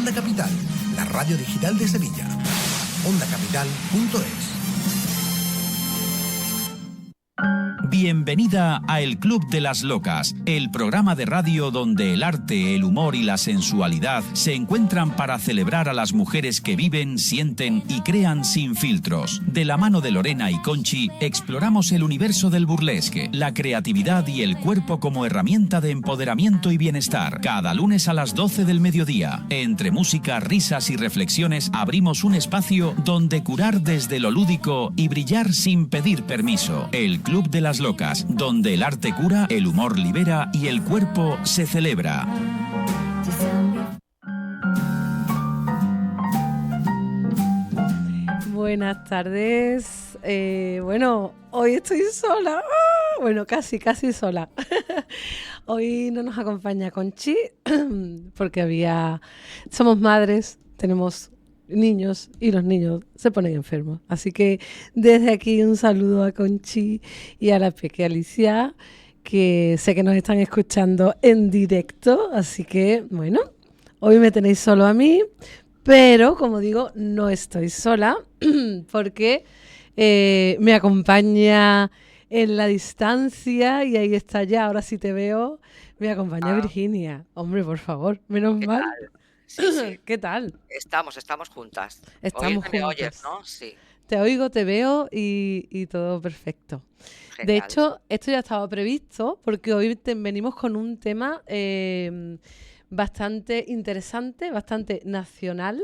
Onda Capital, la radio digital de Sevilla. ondacapital.es. Bienvenida a El Club de las Locas, el programa de radio donde el arte, el humor y la sensualidad se encuentran para celebrar a las mujeres que viven, sienten y crean sin filtros. De la mano de Lorena y Conchi, exploramos el universo del burlesque, la creatividad y el cuerpo como herramienta de empoderamiento y bienestar. Cada lunes a las 12 del mediodía, entre música, risas y reflexiones, abrimos un espacio donde curar desde lo lúdico y brillar sin pedir permiso. El Club de las Locas, donde el arte cura, el humor libera y el cuerpo se celebra. Buenas tardes. Bueno, hoy estoy sola. Bueno, casi sola. Hoy no nos acompaña Conchi porque somos madres, tenemos niños y los niños se ponen enfermos. Así que desde aquí un saludo a Conchi y a la pequeña Alicia, que sé que nos están escuchando en directo. Así que, bueno, hoy me tenéis solo a mí, pero como digo, no estoy sola porque me acompaña en la distancia y ahí está ya, ahora sí te veo, me acompaña Virginia. Hombre, por favor, menos mal. Tal? Sí. ¿Qué tal? Estamos juntas. Estamos Me oyes, juntas. ¿no? Sí. Te oigo, te veo y todo perfecto. Genial. De hecho, esto ya estaba previsto porque hoy venimos con un tema bastante interesante, bastante nacional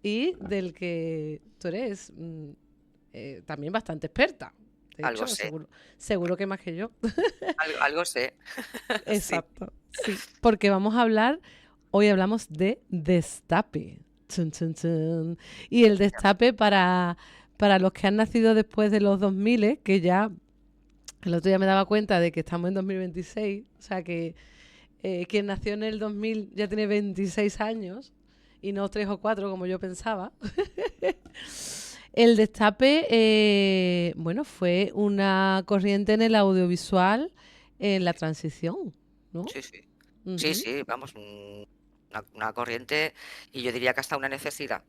y del que tú eres también bastante experta. De Algo hecho, sé. seguro que más que yo. Algo sé. Exacto, sí. Porque hoy hablamos de destape. Chun, chun, chun. Y el destape para los que han nacido después de los 2000, que ya el otro día me daba cuenta de que estamos en 2026, o sea que quien nació en el 2000 ya tiene 26 años y no 3 o 4 como yo pensaba. El destape, bueno, fue una corriente en el audiovisual en la transición, ¿no? Sí. Ujú. Sí, vamos, una corriente y yo diría que hasta una necesidad.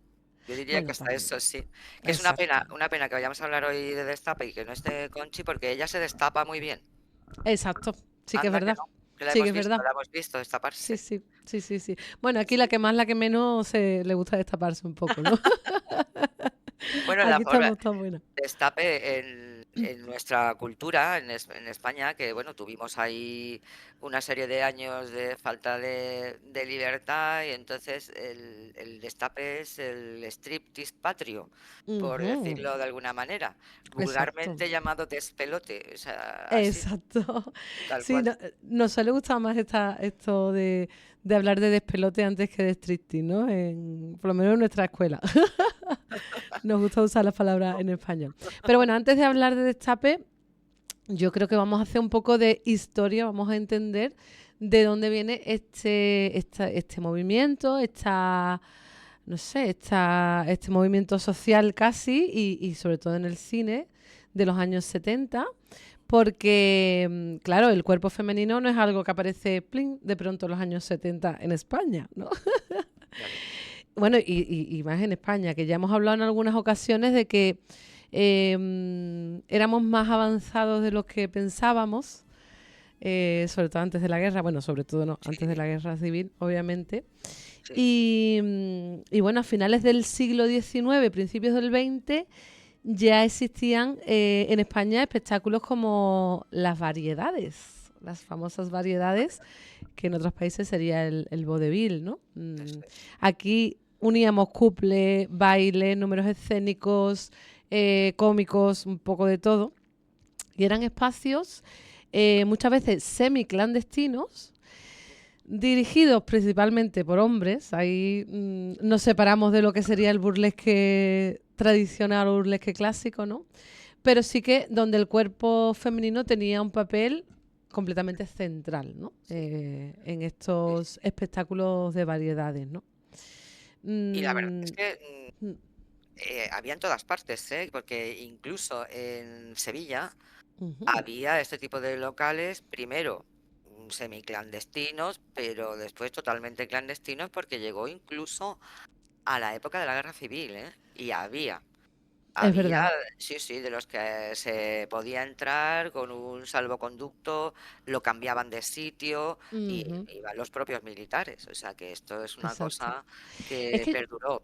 Yo diría Bueno, que hasta también. eso sí. Que es Exacto. una pena que vayamos a hablar hoy de destape y que no esté Conchi porque ella se destapa muy bien. Exacto, sí que es Anda que verdad. no, que Sí que es verdad. la hemos visto Sí, destaparse. sí. Bueno, aquí la que más, la que menos le gusta destaparse un poco, ¿no? Bueno, la Aquí forma, estamos tan buenas. destape en nuestra cultura, en España, que bueno, tuvimos ahí una serie de años de falta de libertad y entonces el destape es el striptease patrio, por Ujú. decirlo de alguna manera, Exacto. vulgarmente llamado despelote, o sea, así, Exacto. tal Sí, cual. nos suele gustar más esto de hablar de despelote antes que de striptease, ¿no? Por lo menos en nuestra escuela. Nos gusta usar las palabras en español. Pero bueno, antes de hablar de destape, yo creo que vamos a hacer un poco de historia, vamos a entender de dónde viene este movimiento, este movimiento social casi y sobre todo en el cine de los años 70, porque, claro, el cuerpo femenino no es algo que aparece plin, de pronto en los años 70 en España, ¿no? Claro. Bueno, y más en España, que ya hemos hablado en algunas ocasiones de que éramos más avanzados de lo que pensábamos, sobre todo antes de la guerra, bueno, sobre todo no, antes de la guerra civil, obviamente. Sí. Y bueno, a finales del siglo XIX, principios del XX, ya existían en España espectáculos como las variedades, las famosas variedades, que en otros países sería el vodevil, ¿no? Eso es. Aquí uníamos couple, baile, números escénicos, cómicos, un poco de todo. Y eran espacios muchas veces semiclandestinos, dirigidos principalmente por hombres. Ahí nos separamos de lo que sería el burlesque tradicional o burlesque clásico, ¿no? Pero sí que donde el cuerpo femenino tenía un papel completamente central, ¿no? En estos espectáculos de variedades, ¿no? Y la verdad es Mm, que mm, había en todas partes, ¿eh? Porque incluso en Sevilla ujú. había este tipo de locales, primero, semiclandestinos, pero después totalmente clandestinos porque llegó incluso a la época de la Guerra Civil, ¿eh? Y Es había, verdad. sí, sí, de los que se podía entrar con un salvoconducto, lo cambiaban de sitio y Ujú, iban los propios militares. O sea que esto es una exacto. cosa Es que que perduró.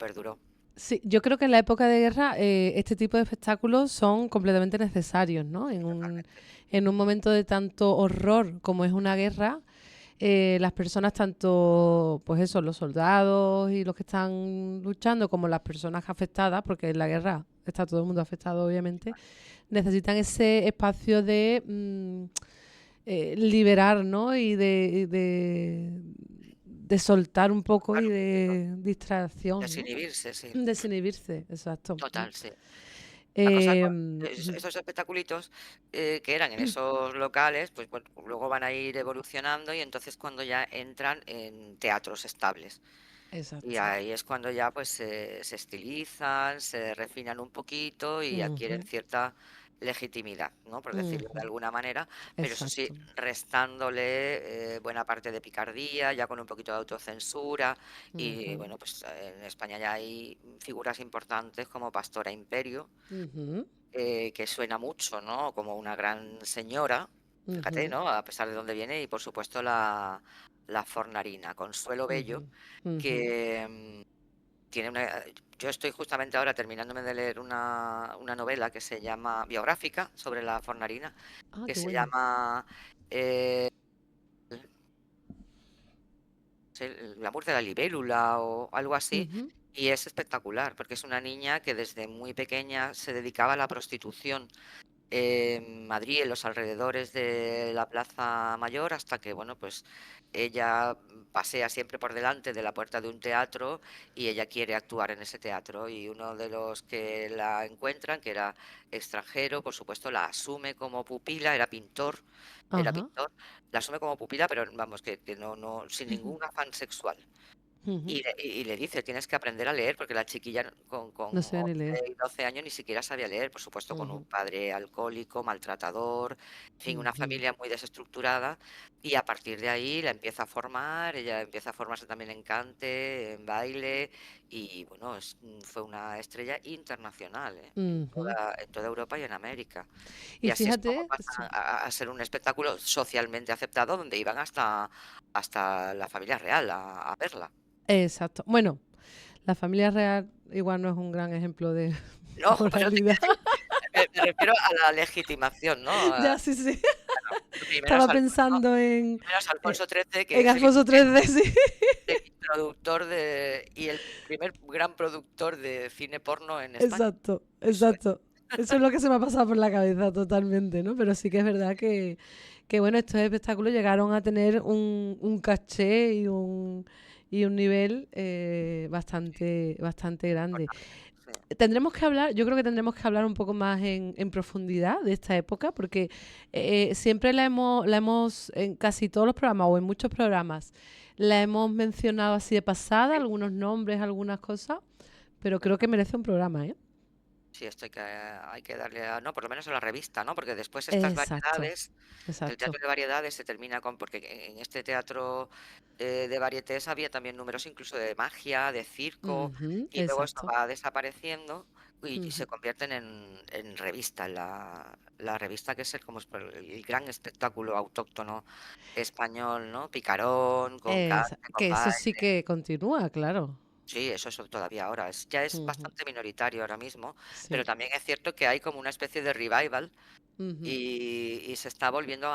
sí, yo creo que en la época de guerra este tipo de espectáculos son completamente necesarios, ¿no? Totalmente. En un momento de tanto horror como es una guerra, las personas, tanto, pues eso, los soldados y los que están luchando, como las personas afectadas, porque en la guerra está todo el mundo afectado, obviamente, necesitan ese espacio de liberar, ¿no? De soltar un poco y Claro, de distracción, ¿no? desinhibirse, sí. Desinhibirse, exacto. Total, sí. La cosa Ujú, esos espectaculitos que eran en esos locales, pues bueno, luego van a ir evolucionando y entonces cuando ya entran en teatros estables. Y exacto. ahí es cuando ya pues se estilizan, se refinan un poquito y adquieren Ujú, cierta legitimidad, ¿no? Por decirlo de ujú, alguna manera, pero eso sí, exacto. restándole buena parte de picardía, ya con un poquito de autocensura y Ujú, bueno, pues en España ya hay figuras importantes como Pastora Imperio, ujú, que suena mucho, ¿no? Como una gran señora, fíjate, ujú, ¿no? A pesar de dónde viene, y por supuesto la Fornarina, Consuelo ujú, Bello, ujú. que tiene una... Yo estoy justamente ahora terminándome de leer una novela que se llama, biográfica, sobre la Fornarina, Ah, que qué se bueno. llama eh, El amor de la libélula o algo así, Ujú, y es espectacular, porque es una niña que desde muy pequeña se dedicaba a la prostitución en Madrid, en los alrededores de la Plaza Mayor, hasta que, bueno, pues ella pasea siempre por delante de la puerta de un teatro y ella quiere actuar en ese teatro. Y uno de los que la encuentran, que era extranjero, por supuesto, la asume como pupila, era ajá, pintor, la asume como pupila, pero vamos, que no, sin ningún afán sexual. ujú. Y le dice, tienes que aprender a leer, porque la chiquilla con No sé ni 11 leer. y 12 años ni siquiera sabía leer, por supuesto, con un Ujú, padre alcohólico, maltratador, en fin, una ujú, familia muy desestructurada. Y a partir de ahí la empieza a formar, ella empieza a formarse también en cante, en baile, y bueno, fue una estrella internacional, ¿eh? ujú. En toda Europa y en América. Y Y así es como fíjate, pasa a ser un espectáculo socialmente aceptado, donde iban hasta la familia real a verla. exacto. Bueno, la familia real igual no es un gran ejemplo de No, por eso te moralidad. quiero decir, me refiero a la legitimación, ¿no? Ya, sí, sí. Bueno, primero es Estaba Alfonso, pensando primero es eh, Alfonso XIII, que en es el, Alfonso 3D, sí. el introductor y el primer gran productor de cine porno en España. Exacto, Eso es. exacto. Eso es lo que se me ha pasado por la cabeza totalmente, ¿no? Pero sí que es verdad que bueno, estos espectáculos llegaron a tener un caché y un nivel bastante grande. Sí. Tendremos que hablar, yo creo que tendremos que hablar un poco más en profundidad de esta época, porque siempre la hemos, en casi todos los programas o en muchos programas, la hemos mencionado así de pasada, algunos nombres, algunas cosas, pero creo que merece un programa, ¿eh? Sí, esto hay que darle no, por lo menos a la revista, ¿no? Porque después estas Exacto, variedades, el exacto. teatro de variedades se termina porque en este teatro de varietés había también números incluso de magia, de circo, Ujú, y luego esto exacto. va desapareciendo y Ujú. se convierten en revista, la revista que es como el gran espectáculo autóctono español, ¿no? Picarón, con cante, con Que eso sí baile. que continúa, claro. Sí, eso es todavía ahora. Ya es Ujú, bastante minoritario ahora mismo, pero sí. también es cierto que hay como una especie de revival Ujú, y se está volviendo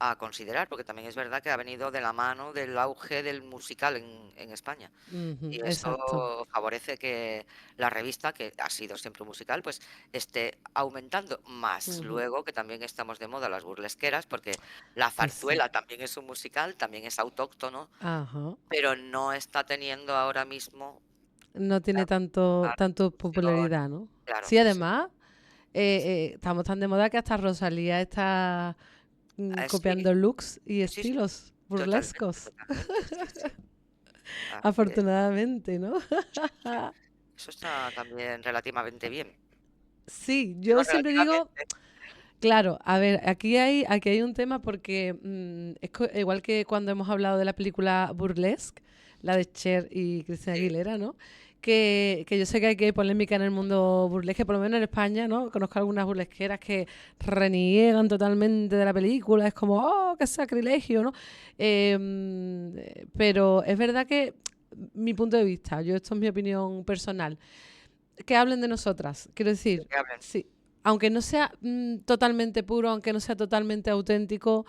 a considerar, porque también es verdad que ha venido de la mano del auge del musical en España. ujú, Y exacto. eso favorece que la revista, que ha sido siempre un musical, pues esté aumentando más. Ujú, Luego que también estamos de moda las burlesqueras, porque la pues sí. zarzuela también es un musical, también es autóctono, Ajá. pero no está teniendo ahora mismo No la tiene la tanto repercusión. popularidad, ¿no? Claro, Sí, sí. además, estamos tan de moda que hasta Rosalía está Sí, copiando looks y sí, sí, estilos totalmente, burlescos, totalmente, sí, sí. Así es. afortunadamente, ¿no? Sí, sí. Eso está también relativamente bien. Sí, Digo yo siempre digo, relativamente. Claro, a ver, aquí hay un tema porque igual que cuando hemos hablado de la película Burlesque, la de Cher y Christina Sí, Aguilera, ¿no? Que yo sé que hay polémica en el mundo burlesque, por lo menos en España, ¿no? Conozco algunas burlesqueras que reniegan totalmente de la película, es como, oh, qué sacrilegio, ¿no? Pero es verdad que mi punto de vista, esto es mi opinión personal, que hablen de nosotras. Quiero sí, decir, que hablen. sí, aunque no sea totalmente puro, aunque no sea totalmente auténtico,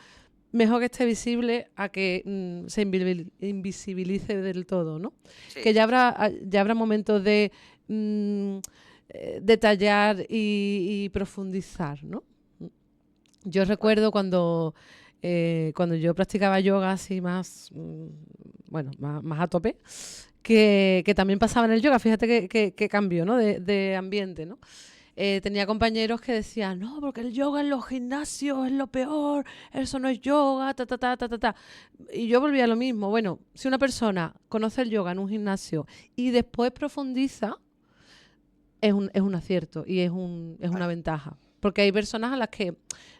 mejor que esté visible a que se invisibilice del todo, ¿no? Sí, Que ya habrá momentos de detallar y profundizar, ¿no? Yo bueno, recuerdo cuando yo practicaba yoga así más, bueno, más a tope, que también pasaba en el yoga. Fíjate que cambió, ¿no? De ambiente, ¿no? Tenía compañeros que decían, no, porque el yoga en los gimnasios es lo peor, eso no es yoga, ta, ta, ta, ta, ta, ta. Y yo volvía a lo mismo. Bueno, si una persona conoce el yoga en un gimnasio y después profundiza, es un acierto y es una claro, ventaja. Porque hay personas a las que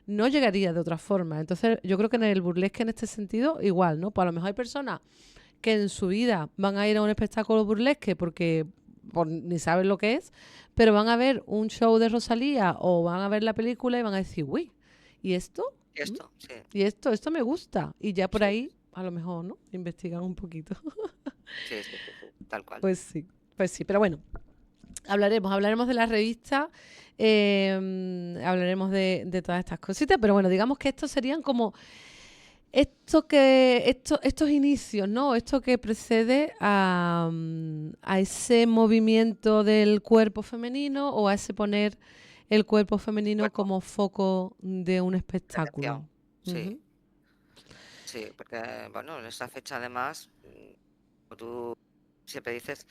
no llegaría de otra forma. Entonces, yo creo que en el burlesque, en este sentido, igual, ¿no? Pues a lo mejor hay personas que en su vida van a ir a un espectáculo burlesque porque ni saben lo que es, pero van a ver un show de Rosalía o van a ver la película y van a decir, uy, ¿y esto? y ¿Mm? esto, sí, ¿Y esto me gusta? Y ya por sí, ahí, a lo mejor, ¿no? Investigan un poquito. sí, sí, sí, sí, tal cual. Pues sí, pero bueno, hablaremos de la revista, hablaremos de todas estas cositas, pero bueno, digamos que estos serían como estos inicios, ¿no? Esto que precede a ese movimiento del cuerpo femenino o a ese poner el cuerpo femenino Cuerpo, como foco de un de atención, espectáculo. sí, Ujú, sí, porque, bueno, en esa fecha además, como tú siempre dices,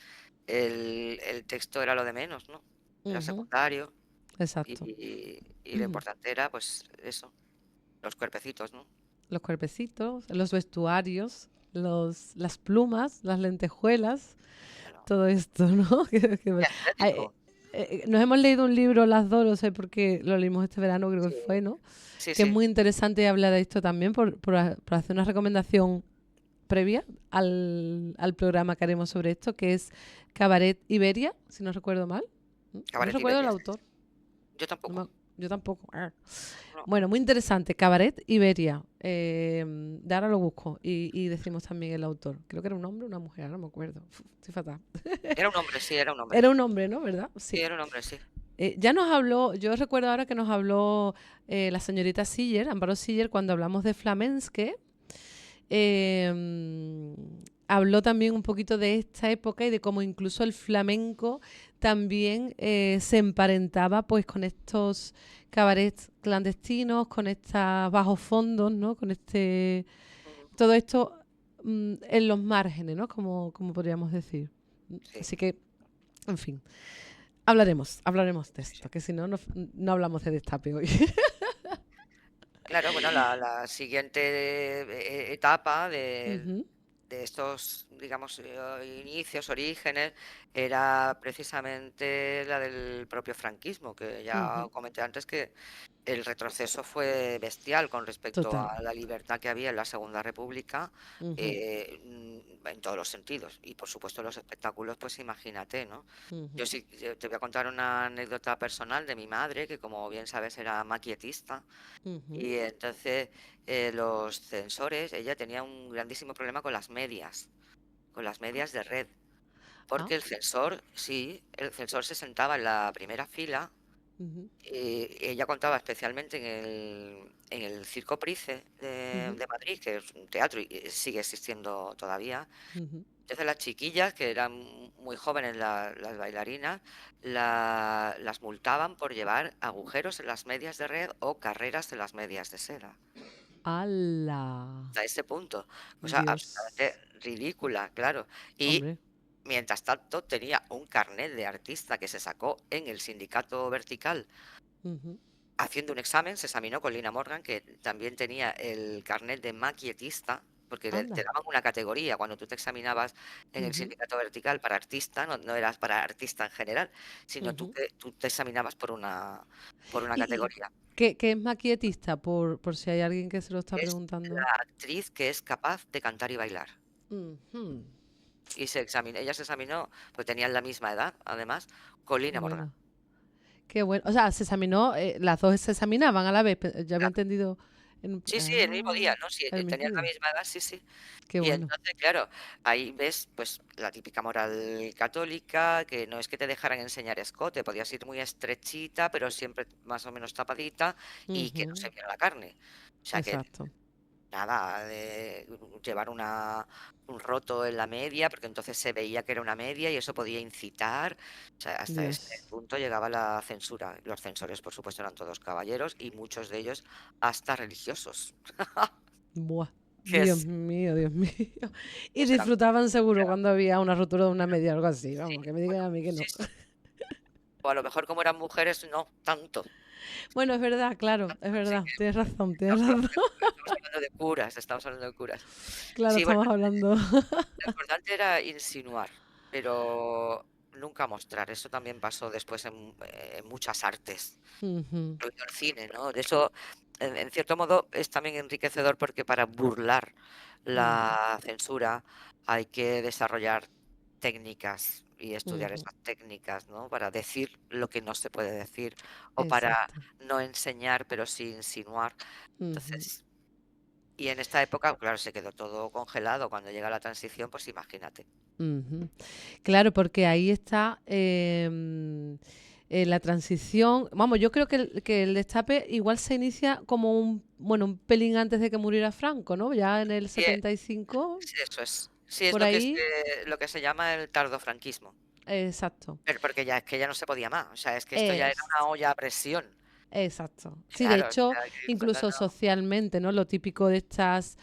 el texto era lo de menos, ¿no? Era ujú, secundario exacto. y lo importante era, pues, eso, los cuerpecitos, ¿no? Los cuerpecitos, los vestuarios, las plumas, las lentejuelas, Bueno, todo esto, ¿no? y Ay, estético, nos hemos leído un libro las dos, no sé por qué lo leímos este verano, creo que sí, fue, ¿no? sí, Que es sí, muy interesante y habla de esto también por hacer una recomendación previa al programa que haremos sobre esto, que es Cabaret Iberia, si no recuerdo mal. No Cabaret recuerdo el Iberia, sí, autor. yo no tampoco, yo tampoco. no, Bueno, muy interesante. Cabaret Iberia. De ahora lo busco y decimos también el autor. Creo que era un hombre o una mujer, ahora no me acuerdo. Estoy fatal. era un hombre, sí, era un hombre, Era un hombre, ¿no? ¿Verdad? sí, Sí. era un hombre, sí, Ya nos habló, yo recuerdo ahora que nos habló la señorita Siller, Amparo Siller, cuando hablamos de flamenque. eh, Habló también un poquito de esta época y de cómo incluso el flamenco también se emparentaba pues con estos cabarets clandestinos, con estos bajos fondos, ¿no? Con ujú, todo esto en los márgenes, ¿no? Como podríamos decir. sí, Así que, en fin, hablaremos de sí, sí. esto, que si no, no hablamos de destape hoy. Claro, bueno, la siguiente etapa Ujú, de estos, digamos, inicios, orígenes, era precisamente la del propio franquismo, que ya ujú. comenté antes que el retroceso fue bestial con respecto Total. a la libertad que había en la Segunda República, Ujú, en todos los sentidos. Y por supuesto los espectáculos, pues imagínate, ¿no? Yo ujú, sí te voy a contar una anécdota personal de mi madre, que como bien sabes era maquietista, ujú. y entonces los censores, ella tenía un grandísimo problema con las medias de red, Ah, porque el censor, sí, el censor se sentaba en la primera fila. ujú, Ella contaba especialmente en el Circo Price ujú, de Madrid, que es un teatro y sigue existiendo todavía. ujú. Entonces las chiquillas, que eran muy jóvenes, las bailarinas, las multaban por llevar agujeros en las medias de red o carreras en las medias de seda. ¡Hala! Hasta ese punto. Cosa absolutamente Dios. ridícula, claro. Y Hombre. mientras tanto tenía un carnet de artista que se sacó en el sindicato vertical. Ujú, Haciendo un examen, se examinó con Lina Morgan, que también tenía el carnet de maquietista, porque te Anda. daban una categoría. Cuando tú te examinabas en el Ujú, sindicato vertical para artista, no eras para artista en general, sino ujú. tú te examinabas por una ¿Y categoría. qué es maquetista? Por si hay alguien que se lo está Es preguntando. la actriz que es capaz de cantar y bailar. Ujú. Y ella se examinó, pues tenían la misma edad, además, con Qué Lina Morgan. bueno. Qué bueno. O sea, se examinó, las dos se examinaban a la vez. Ya había Claro. entendido. Sí, sí, el mismo día, ¿no? Sí, El mismo tenían la día. misma edad, sí, sí. Qué Y bueno. entonces, claro, ahí ves pues la típica moral católica, que no es que te dejaran enseñar escote, podías ir muy estrechita, pero siempre más o menos tapadita y que no se Ujú, viera la carne. O sea que exacto. nada, de llevar un roto en la media, porque entonces se veía que era una media y eso podía incitar. O sea, hasta este Dios. punto llegaba la censura. Los censores, por supuesto, eran todos caballeros y muchos de ellos hasta religiosos. Buah. Que Dios es, mío, Dios mío. Y pues eran, disfrutaban seguro cuando había una rotura de una media o algo así. sí, Vamos, que me digan bueno, a mí que sí, no. sí. O a lo mejor como eran mujeres, no tanto. Bueno, es verdad, claro, es Así verdad. que Tienes razón, tienes razón. estamos hablando de curas, estamos hablando de curas. Claro, Sí, bueno, estamos hablando. lo importante era insinuar, pero nunca mostrar. Eso también pasó después en muchas artes, Ujú, incluido el cine, ¿no? De eso, en cierto modo, es también enriquecedor porque para burlar ujú, la censura hay que desarrollar técnicas y estudiar ujú. esas técnicas, ¿no? Para decir lo que no se puede decir o para Exacto. no enseñar, pero sí insinuar. Ujú, Entonces, y en esta época, claro, se quedó todo congelado. Cuando llega la transición, pues imagínate. ujú. Claro, porque ahí está la transición. Vamos, yo creo que el destape igual se inicia como un pelín antes de que muriera Franco, ¿no? Ya en el Y 75, sí, eso es. Sí, es por ahí. lo que se llama el tardofranquismo. Exacto. Pero porque ya es que ya no se podía más. O sea, es que esto ya era Es, una olla a presión. exacto. Sí, de Claro, o hecho, sea, que cuando incluso no. socialmente, ¿no? Lo típico de estas,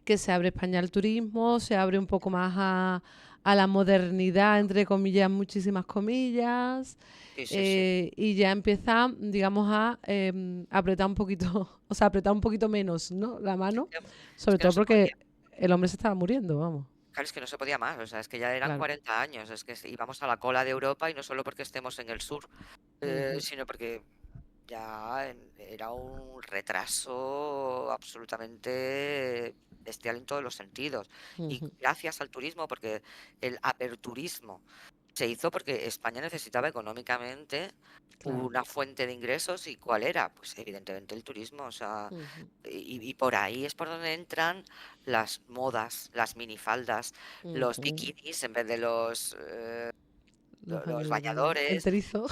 que se abre España al turismo, se abre un poco más a la modernidad, entre comillas, muchísimas comillas, Sí, sí, sí. y ya empieza, digamos, a apretar un poquito, o sea, apretar un poquito menos, ¿no? La mano, Es sobre que no todo se podía. porque el hombre se estaba muriendo, vamos. Claro, es que no se podía más. O sea, es que ya eran Claro. 40 años. Es que íbamos a la cola de Europa y no solo porque estemos en el sur, Ujú, sino porque ya era un retraso absolutamente bestial en todos los sentidos. Y ujú, gracias al turismo, porque el aperturismo se hizo porque España necesitaba económicamente claro. una fuente de ingresos. ¿Y cuál era? Pues evidentemente el turismo. O sea, Ujú, y por ahí es por donde entran las modas, las minifaldas, los ujú. bikinis en vez de Los los bañadores bañadores. enterizo.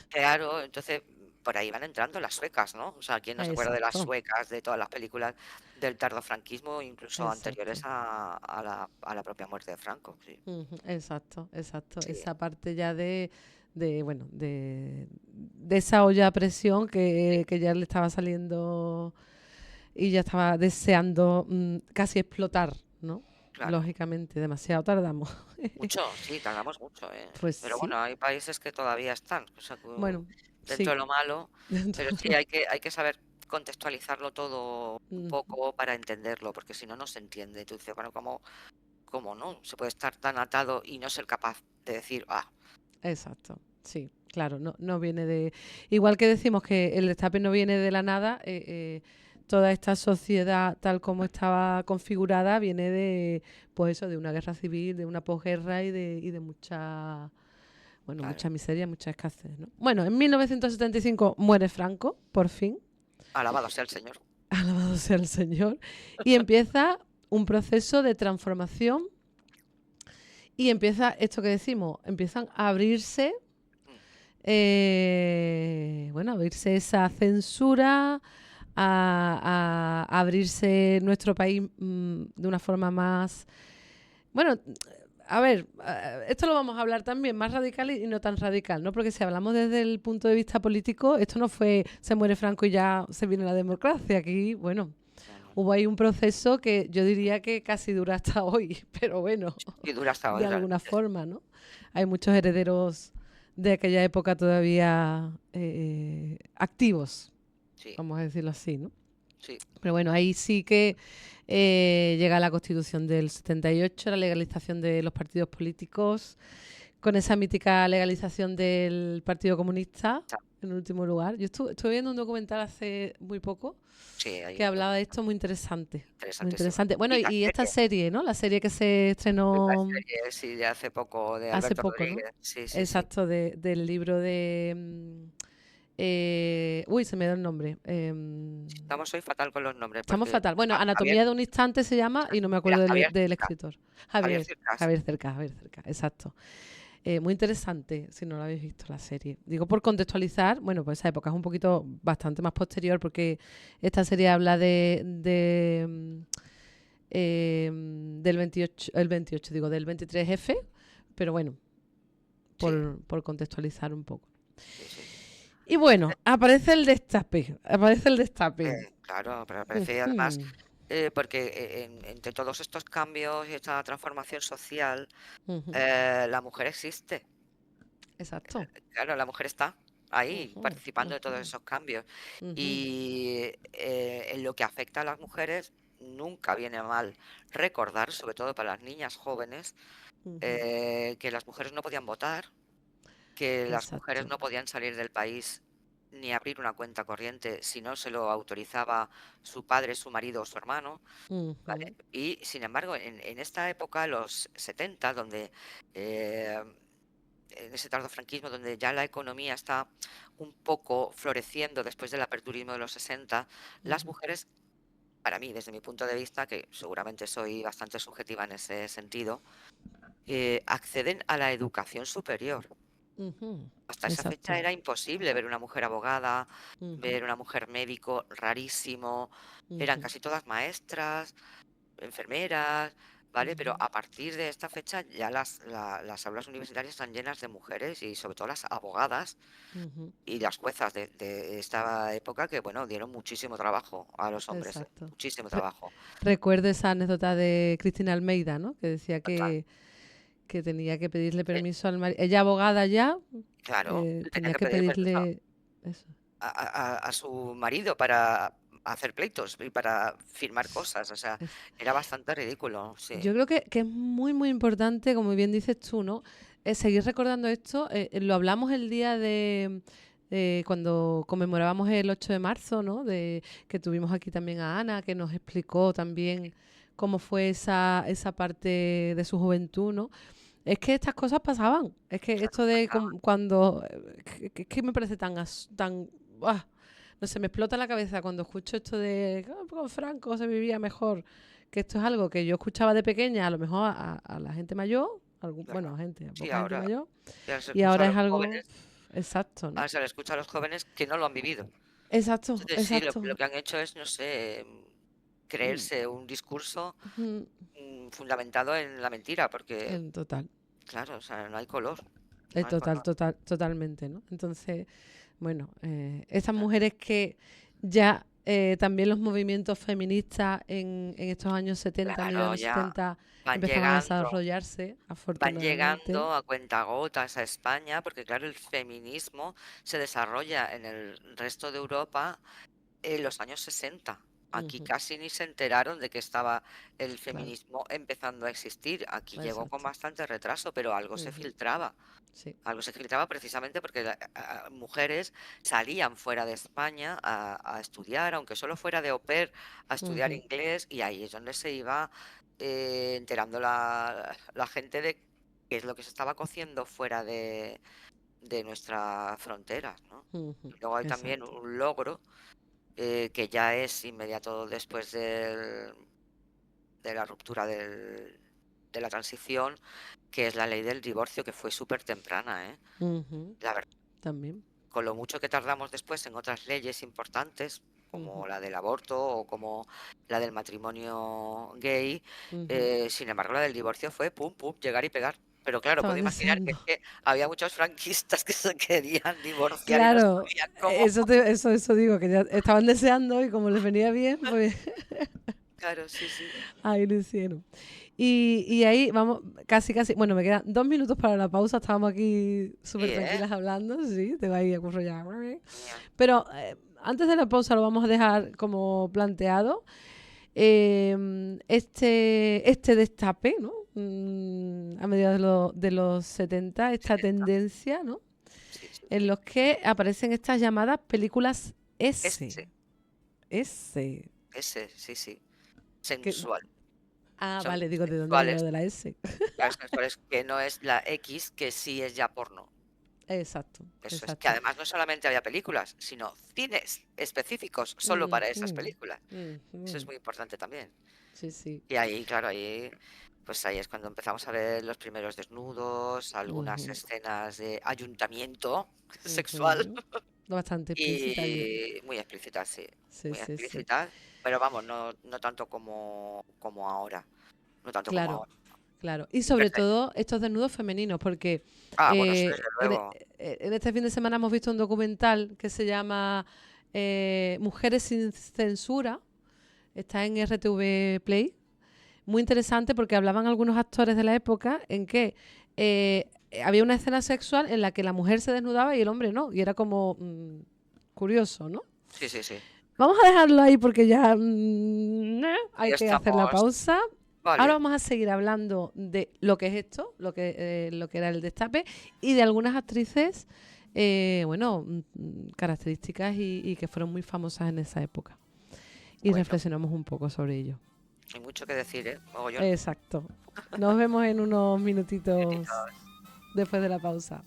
Claro, entonces por ahí van entrando las suecas, ¿no? O sea, ¿quién no se acuerda de las Exacto, suecas, de todas las películas del tardofranquismo, incluso anteriores exacto. a la propia muerte de Franco? Sí, Ujú, exacto, exacto. sí, Esa parte ya de esa olla a presión sí, que ya le estaba saliendo y ya estaba deseando casi explotar, ¿no? claro. Lógicamente, demasiado tardamos. Mucho, sí, tardamos mucho, ¿eh? Pues Pero sí, bueno, hay países que todavía están, o sea, bueno, dentro sí. de lo malo, pero sí hay que saber contextualizarlo todo un Ujú, poco para entenderlo, porque si no, no se entiende. Tú dices, bueno, ¿cómo no? Se puede estar tan atado y no ser capaz de decir, exacto, sí, claro, no viene de... Igual que decimos que el destape no viene de la nada, toda esta sociedad tal como estaba configurada viene de, pues eso, de una guerra civil, de una posguerra y de mucha, bueno, claro, mucha miseria, mucha escasez, ¿no? Bueno, en 1975 muere Franco, por fin, alabado sea el Señor. alabado sea el Señor, y empieza un proceso de transformación y empieza esto que decimos, empiezan a abrirse. Mm, Bueno, abrirse esa censura, a abrirse nuestro país de una forma más... Bueno, a ver, esto lo vamos a hablar también más radical y no tan radical, ¿no? Porque si hablamos desde el punto de vista político, esto no fue se muere Franco y ya se viene la democracia. Aquí, bueno, No, no, no. hubo ahí un proceso que yo diría que casi dura hasta hoy, pero bueno, Y dura hasta hoy de alguna realmente. forma, ¿no? Hay muchos herederos de aquella época todavía activos, Sí, vamos a decirlo así, ¿no? Sí. Pero bueno, ahí sí que llega la Constitución del 78, la legalización de los partidos políticos, con esa mítica legalización del Partido Comunista, en último lugar. Yo estuve viendo un documental hace muy poco Sí, hay que un hablaba de esto, muy interesante. Muy interesantísimo. interesante. Bueno, Y la y esta serie, ¿no? La serie que se la estrenó serie, sí, de hace poco, de hace Alberto poco, ¿no? Rodríguez. Sí, sí, sí. Exacto, del libro de... uy, se me da el nombre. Estamos hoy fatal con los nombres, Estamos porque fatal. Bueno, Javier, Anatomía de un instante se llama y no me mira, acuerdo Javier del Cercas, escritor. Javier Javier, Cercas. Javier Cercas, exacto. Muy interesante, si no lo habéis visto la serie. Digo por contextualizar, bueno, pues esa época es un poquito bastante más posterior porque esta serie habla del 28, del 23F, pero bueno, Sí, por contextualizar un poco. sí, sí. Y bueno, aparece el destape. Claro, pero aparece además, Ujú, porque entre todos estos cambios y esta transformación social, ujú, la mujer existe. exacto. Claro, la mujer está ahí Ujú, participando de todos ujú, esos cambios. ujú, Y en lo que afecta a las mujeres, nunca viene mal recordar, sobre todo para las niñas jóvenes, ujú. que las mujeres no podían votar, que las mujeres Exacto. no podían salir del país ni abrir una cuenta corriente si no se lo autorizaba su padre, su marido o su hermano, ¿vale? Ujú, Y sin embargo, en esta época, los 70, donde eh, en ese tardofranquismo, donde ya la economía está un poco floreciendo después del aperturismo de los 60, las ujú, mujeres, para mí, desde mi punto de vista, que seguramente soy bastante subjetiva en ese sentido, acceden a la educación superior. ujú. Hasta esa fecha Exacto. era imposible ver una mujer abogada, Ujú, ver una mujer médico, rarísimo. Eran ujú, casi todas maestras, enfermeras, ¿vale? Pero ujú, a partir de esta fecha ya las aulas universitarias están llenas de mujeres y sobre todo las abogadas ujú. y las juezas de esta época que, bueno, dieron muchísimo trabajo a los hombres, Exacto. muchísimo Re- trabajo. recuerdo esa anécdota de Cristina Almeida, ¿no? Que decía Total. que tenía que pedirle Eh, permiso al marido. Ella abogada ya, claro, le tenía tenía que que pedir permiso pedirle eso. a su marido para hacer pleitos y para firmar cosas, o sea, Es- era bastante ridículo, sí. Yo creo que es muy, muy importante, como bien dices tú, ¿no? Seguir recordando esto. Lo hablamos el día de cuando conmemorábamos el 8 de marzo, ¿no? De que tuvimos aquí también a Ana, que nos explicó también cómo fue esa parte de su juventud, ¿no? Es que estas cosas pasaban. Es que Claro, esto de pasaba. cuando... que me parece tan... ¡ah! No sé, me explota la cabeza cuando escucho esto de con Franco se vivía mejor. Que esto es algo que yo escuchaba de pequeña, a lo mejor a la gente mayor, Claro. bueno, a Sí, poca gente ahora mayor, ya se y escucha a ahora es los algo jóvenes, exacto, ¿no? ahora se le escucha a los jóvenes que no lo han vivido. Exacto, Entonces sí, lo exacto. que han hecho es, no sé, Mm, creerse un discurso mm, fundamentado en la mentira, porque, en total. claro, o sea, no hay color, no hay Total, color. total, totalmente, ¿no? Entonces, bueno, esas mujeres que ya también los movimientos feministas en estos años 70, a Claro, mediados ya 70, van empezaban a llegando. desarrollarse, Van afortunadamente. llegando a cuentagotas a España, porque claro, el feminismo se desarrolla en el resto de Europa en los años 60. Aquí Ujú, casi ni se enteraron de que estaba el claro, feminismo empezando a existir. Aquí llegó con exacto. bastante retraso, pero algo se Ujú, filtraba. sí. Algo se filtraba precisamente porque mujeres salían fuera de España a estudiar, aunque solo fuera de au pair, a estudiar Ujú, inglés, y ahí es donde se iba enterando la gente de qué es lo que se estaba cociendo fuera de nuestras fronteras, ¿no? ujú, Y luego hay también exacto. un logro que ya es inmediato después de la ruptura de la transición, que es la ley del divorcio, que fue súper temprana, ¿eh? Ujú, La verdad, también. con lo mucho que tardamos después en otras leyes importantes, como Ujú, la del aborto o como la del matrimonio gay, ujú. sin embargo la del divorcio fue pum, pum, llegar y pegar. Pero claro, puedo Estaban imaginar que, deseando. es que había muchos franquistas que se querían divorciar y no Claro, sabían cómo. eso digo, que ya estaban deseando y como les venía bien, pues Claro, sí, sí. ahí lo hicieron. Y ahí vamos, casi, bueno, me quedan 2 minutos para la pausa, estábamos aquí súper Sí, ¿eh? tranquilas hablando, sí, te va a ir a curro ya. Genial. Pero antes de la pausa lo vamos a dejar como planteado. Este destape, ¿no? A mediados de los 70, esta 70. tendencia, ¿no? Sí, sí. En los que aparecen estas llamadas películas S. Ese, S. sí. Sensual. Ah, Son vale, digo, ¿de dónde viene sensuales. lo de la S? Las sensuales, que no es la X, que sí es ya porno. Exacto, Eso es. Que exacto. además no solamente había películas, sino cines específicos solo para esas películas. Eso es muy importante también. Sí, sí. Y ahí, claro, pues ahí es cuando empezamos a ver los primeros desnudos, algunas escenas de ayuntamiento sexual Bastante explícita. y muy explícitas, sí. Sí, Muy sí, sí. explícitas, pero vamos, no tanto como ahora. No tanto como Claro, ahora. claro. Y sobre Perfecto. todo estos desnudos femeninos, porque Bueno, eso desde luego. en este fin de semana hemos visto un documental que se llama Mujeres sin censura. Está en RTV Play. Muy interesante porque hablaban algunos actores de la época en que había una escena sexual en la que la mujer se desnudaba y el hombre no. Y era como curioso, ¿no? Sí. Vamos a dejarlo ahí porque ya hay Ya que hacer la estamos. pausa. Vale. Ahora vamos a seguir hablando de lo que es esto, lo que era el destape, y de algunas actrices, características y que fueron muy famosas en esa época. Y Bueno. reflexionamos un poco sobre ello. Hay mucho que decir, ¿eh? Mogollón. Exacto. Nos vemos en unos minutitos después de la pausa.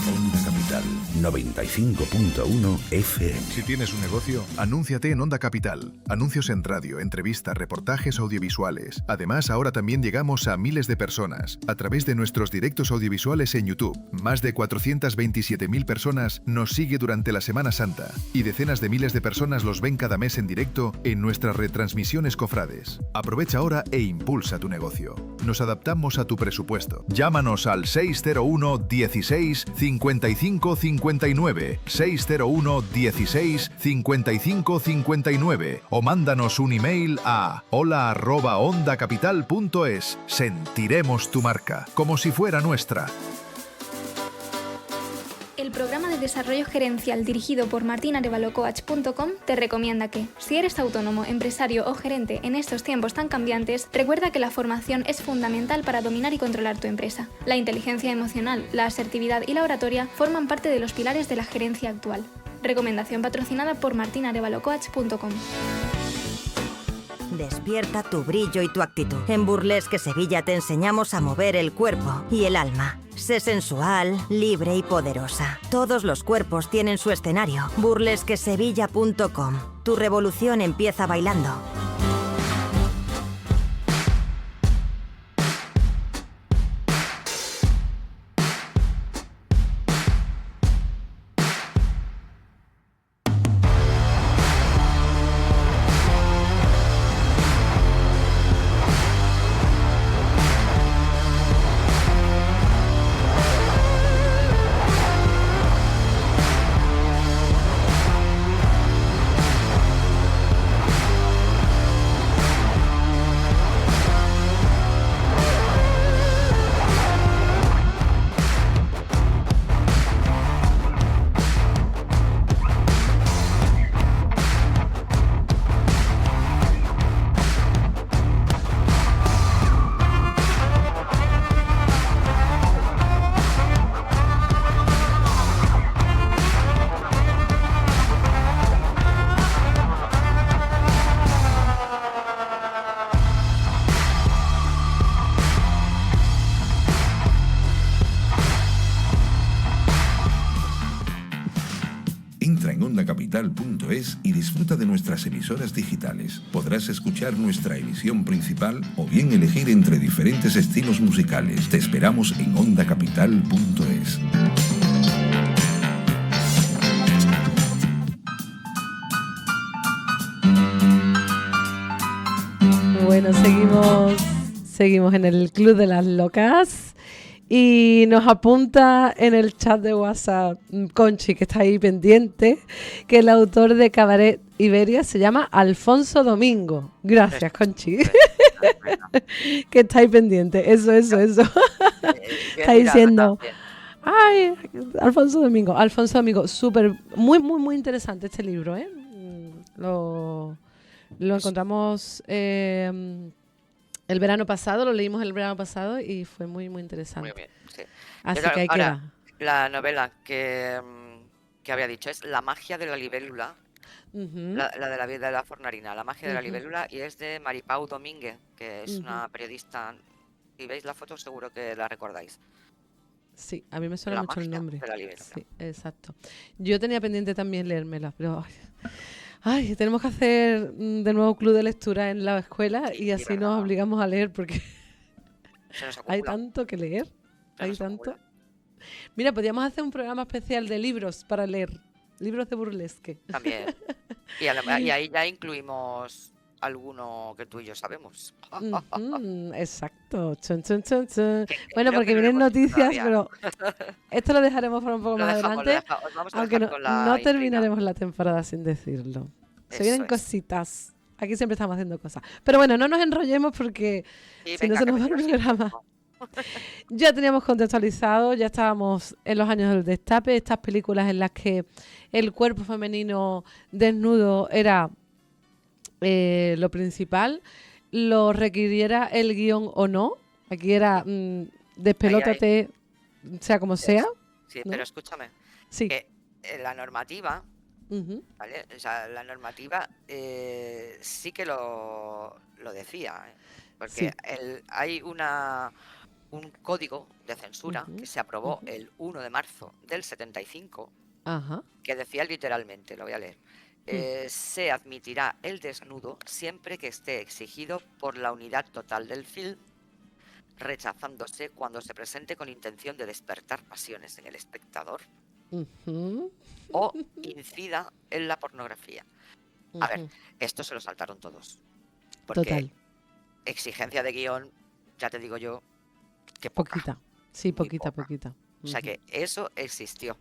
Onda Capital 95.1 FM. Si tienes un negocio, anúnciate en Onda Capital. Anuncios en radio, entrevistas, reportajes audiovisuales. Además, ahora también llegamos a miles de personas a través de nuestros directos audiovisuales en YouTube. Más de 427.000 personas nos sigue durante la Semana Santa y decenas de miles de personas los ven cada mes en directo en nuestras retransmisiones cofrades. Aprovecha ahora e impulsa tu negocio. Nos adaptamos a tu presupuesto. Llámanos al 601 16 55 59, 601 16 55 59 o mándanos un email a hola@ondacapital.es. Sentiremos tu marca como si fuera nuestra. El programa de desarrollo gerencial dirigido por martinarevalocoach.com te recomienda que, si eres autónomo, empresario o gerente en estos tiempos tan cambiantes, recuerda que la formación es fundamental para dominar y controlar tu empresa. La inteligencia emocional, la asertividad y la oratoria forman parte de los pilares de la gerencia actual. Recomendación patrocinada por martinarevalocoach.com. Despierta tu brillo y tu actitud. En Burlesque Sevilla te enseñamos a mover el cuerpo y el alma. Sé sensual, libre y poderosa. Todos los cuerpos tienen su escenario. burlesquesevilla.com. Tu revolución empieza bailando. ondacapital.es y disfruta de nuestras emisoras digitales. Podrás escuchar nuestra emisión principal o bien elegir entre diferentes estilos musicales. Te esperamos en ondacapital.es. Bueno, seguimos en el Club de las Locas y nos apunta en el chat de WhatsApp Conchi, que está ahí pendiente, que el autor de Cabaret Iberia se llama Alfonso Domingo. Gracias, Conchi. Que está ahí pendiente. Eso. Está diciendo... Ay, Alfonso Domingo, súper, muy interesante este libro, ¿eh? Lo encontramos el verano pasado, lo leímos el verano pasado y fue muy interesante. Muy bien, sí. Así Pero que ahí ahora, queda. la novela que había dicho es La magia de la libélula, Ujú, la de la vida de la fornarina, La magia de la ujú, libélula, y es de Maripau Domínguez, que es ujú. una periodista. Si veis la foto seguro que la recordáis. Sí, a mí me suena La mucho el magia nombre. de la libélula. Sí, exacto. Yo tenía pendiente también leérmela, pero ay, tenemos que hacer de nuevo club de lectura en la escuela Sí, y así ¿verdad? nos obligamos a leer porque Se nos hay acumula. tanto que leer. Se Hay nos tanto. acumula. Mira, podríamos hacer un programa especial de libros para leer. Libros de burlesque. También. Y ahí ya incluimos alguno que tú y yo sabemos. Ujú, exacto. Chun, chun, chun, chun. Que Bueno, creo porque que no lo vienen hemos hecho noticias, todavía. pero esto lo dejaremos para un poco Lo más dejamos, adelante, os vamos a aunque dejar no, con no la intriga. terminaremos la temporada sin decirlo. Se Eso vienen es. cositas. Aquí siempre estamos haciendo cosas. Pero bueno, no nos enrollemos porque Sí, si no venga, se que nos me va el quedo sin programa. tiempo. Ya teníamos contextualizado, ya estábamos en los años del destape, estas películas en las que el cuerpo femenino desnudo era lo principal, lo requiriera el guión o no. Aquí era despelótate, sea como sea, Sí, ¿no? pero escúchame, Sí. que la normativa, Ujú. ¿vale? O sea, la normativa sí que lo decía, ¿eh? Porque Sí. hay un código de censura que Ujú, se aprobó ujú. el 1 de marzo del 75, Ajá. que decía literalmente, lo voy a leer. Se admitirá el desnudo siempre que esté exigido por la unidad total del film, rechazándose cuando se presente con intención de despertar pasiones en el espectador Ujú, o incida en la pornografía. A ver, ujú. esto se lo saltaron todos. Porque Total. exigencia de guión, ya te digo yo, que poca, Poquita. Sí, muy poquita, poca. poquita. O sea Ujú. que eso existió.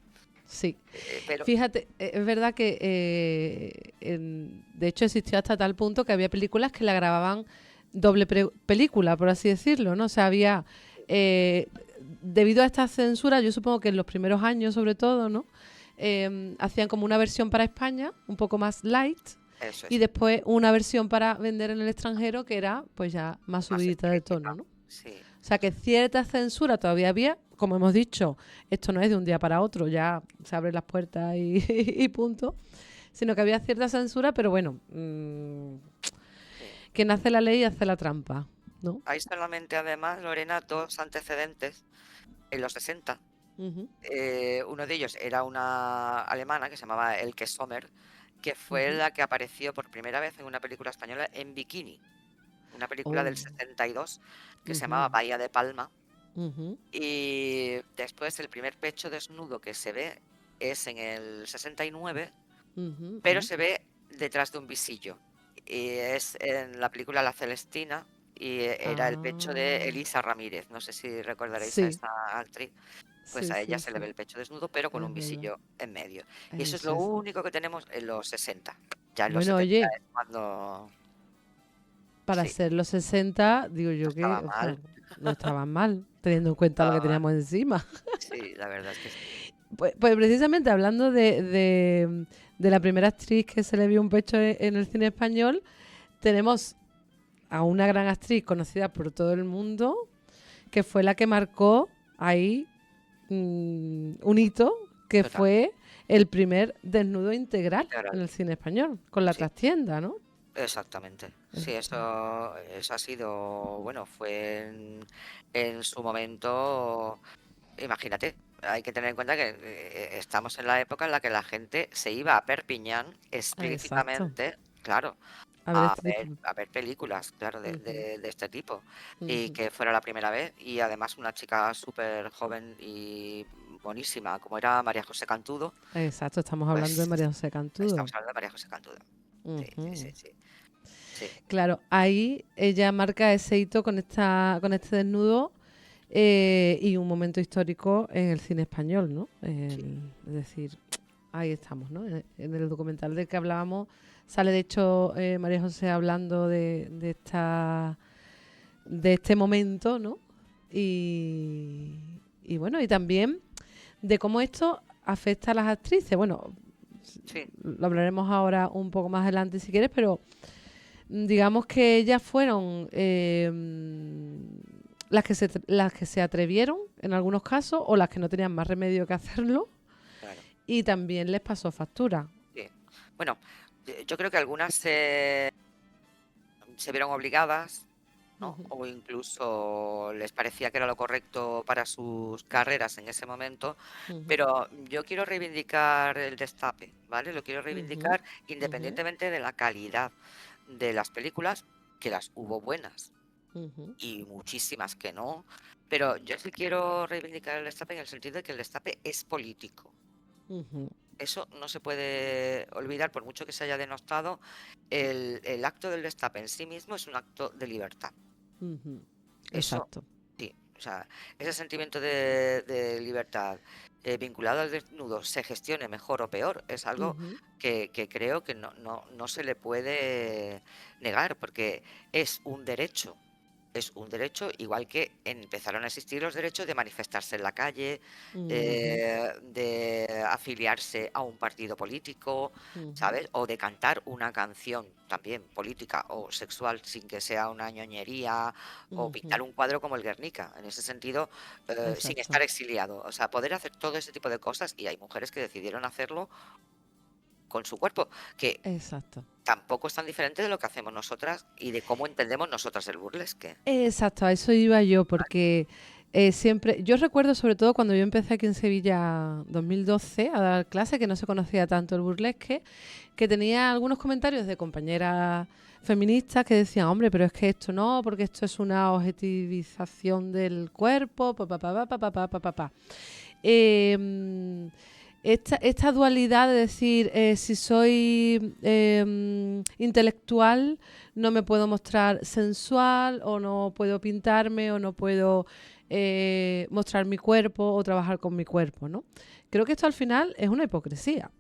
Sí. Pero Fíjate, es verdad que de hecho existió hasta tal punto que había películas que la grababan doble película, por así decirlo, ¿no? O sea, había, debido a esta censura, yo supongo que en los primeros años sobre todo, ¿no? Hacían como una versión para España, un poco más light, eso y es después una versión para vender en el extranjero que era pues ya más más subidita de explícita. tono, ¿no? Sí, O sea que cierta censura todavía había, como hemos dicho, esto no es de un día para otro, ya se abren las puertas y, y punto, sino que había cierta censura, pero bueno, sí. quien hace la ley hace la trampa, ¿no? Hay solamente además, Lorena, dos antecedentes en los 60. Ujú, Uno de ellos era una alemana que se llamaba Elke Sommer, que fue ujú. la que apareció por primera vez en una película española en bikini. Una película del Oh, 62 que se ujú, llamaba Bahía de Palma. ujú, Y después el primer pecho desnudo que se ve es en el 69, ujú, pero ujú. se ve detrás de un visillo. Y es en la película La Celestina y era el pecho de Ah, Elisa Ramírez. No sé si recordaréis a sí, esta actriz. Pues sí, a ella sí, se le ve sí, el pecho desnudo, pero con es un verdad. visillo en medio. Y eso es Eso lo es. único que tenemos en los 60. Ya en los Bueno, 70 oye, es cuando para sí, ser los 60, digo no yo que, estaba o sea, mal. no estaban mal, teniendo en cuenta lo que Estaba mal. teníamos encima. Sí, la verdad es que sí. Pues precisamente hablando de la primera actriz que se le vio un pecho en el cine español, tenemos a una gran actriz conocida por todo el mundo, que fue la que marcó ahí un hito, que Total, fue el primer desnudo integral integral. en el cine español, con la Sí, trastienda, ¿no? exactamente. Sí, Esto. eso ha sido, bueno, fue en su momento, imagínate, hay que tener en cuenta que estamos en la época en la que la gente se iba a Perpiñán Exacto. explícitamente, claro, A ver a este tipo. a ver películas, claro, Ujú, de este tipo. Y ujú. que fuera la primera vez. Y además una chica súper joven y buenísima, como era María José Cantudo, Exacto, estamos hablando de pues María José Cantudo. estamos hablando de María José Cantudo. Sí, sí, sí, Ujú. sí. Sí, Claro, ahí ella marca ese hito con este desnudo y un momento histórico en el cine español, ¿no? sí. Es decir, ahí estamos, ¿no? En el documental del que hablábamos sale de hecho María José hablando de este momento, ¿no? Y bueno, y también de cómo esto afecta a las actrices. Bueno, Sí, lo hablaremos ahora un poco más adelante si quieres, pero digamos que ellas fueron las que se atrevieron en algunos casos o las que no tenían más remedio que hacerlo claro. y también les pasó factura. Sí. Bueno, yo creo que algunas se vieron obligadas, ¿no? Ujú, O incluso les parecía que era lo correcto para sus carreras en ese momento, ujú, pero yo quiero reivindicar el destape, ¿vale? Lo quiero ujú, reivindicar ujú, independientemente de la calidad de las películas, que las hubo buenas ujú, y muchísimas que no, pero yo sí quiero reivindicar el destape en el sentido de que el destape es político. ujú, Eso no se puede olvidar, por mucho que se haya denostado, el acto del destape en sí mismo es un acto de libertad. ujú. Eso Exacto. sí, o sea, ese sentimiento de libertad vinculado al desnudo se gestione mejor o peor, es algo Ujú, que creo que no se le puede negar, porque es un derecho. Es un derecho, igual que empezaron a existir los derechos de manifestarse en la calle, ujú, de afiliarse a un partido político, ujú. ¿sabes? O de cantar una canción también política o sexual sin que sea una ñoñería, o pintar Ujú, un cuadro como el Guernica, en ese sentido, sin exacto, estar exiliado. O sea, poder hacer todo ese tipo de cosas, y hay mujeres que decidieron hacerlo con su cuerpo, que exacto. tampoco es tan diferente de lo que hacemos nosotras y de cómo entendemos nosotras el burlesque. Exacto, a eso iba yo, porque siempre, yo recuerdo sobre todo cuando yo empecé aquí en Sevilla 2012 a dar clase, que no se conocía tanto el burlesque, que tenía algunos comentarios de compañeras feministas que decían, hombre, pero es que esto no, porque esto es una objetivización del cuerpo, pa, pa, pa, pa, pa, pa, pa, pa, pa. Eh, esta dualidad de decir, si soy intelectual, no me puedo mostrar sensual, o no puedo pintarme, o no puedo mostrar mi cuerpo o trabajar con mi cuerpo, ¿no? Creo que esto al final es una hipocresía.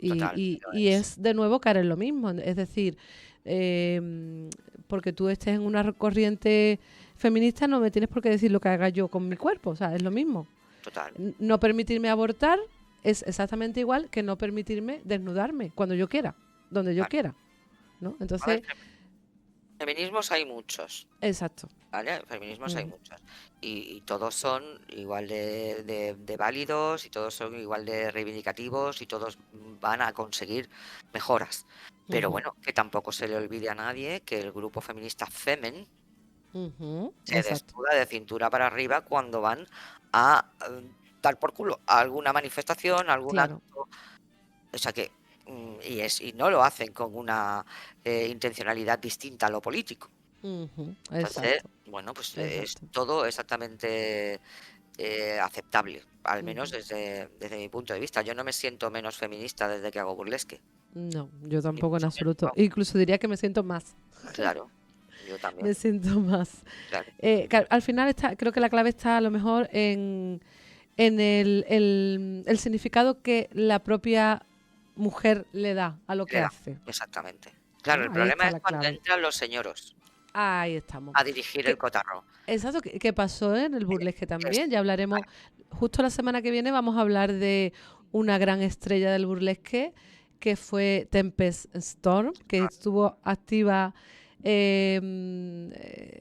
Total, lo Y es. es de nuevo caer en lo mismo. Es decir, eh, porque tú estés en una corriente feminista, no me tienes por qué decir lo que haga yo con mi cuerpo. O sea, es lo mismo. Total. No permitirme abortar es exactamente igual que no permitirme desnudarme cuando yo quiera, donde yo Vale. quiera, ¿no? A ver, Entonces, feminismos hay muchos, exacto. ¿vale? Feminismos hay Mm, muchos. Y todos son igual de válidos y todos son igual de reivindicativos y todos van a conseguir mejoras. Pero ujú, bueno, que tampoco se le olvide a nadie que el grupo feminista Femen ujú, se exacto. desnuda de cintura para arriba cuando van a dar por culo a alguna manifestación, a algún Claro. acto. O sea que, y no lo hacen con una intencionalidad distinta a lo político. Ujú, Entonces, exacto. bueno, pues es Exacto. todo exactamente aceptable, al menos Ujú. desde mi punto de vista. Yo no me siento menos feminista desde que hago burlesque, No, yo ni tampoco en mucho menos, absoluto. vamos. Incluso diría que me siento más. Claro, yo también, Me siento más. claro. Al final creo que la clave está a lo mejor en el significado que la propia mujer le da a lo Le que da, hace, exactamente. Claro, ¿no? el Ahí problema está es la cuando clave. entran los señoros Ahí estamos. a dirigir el Que, cotarro. exacto, que pasó en el burlesque Es- también. Ya hablaremos, justo la semana que viene vamos a hablar de una gran estrella del burlesque que fue Tempest Storm, que estuvo activa,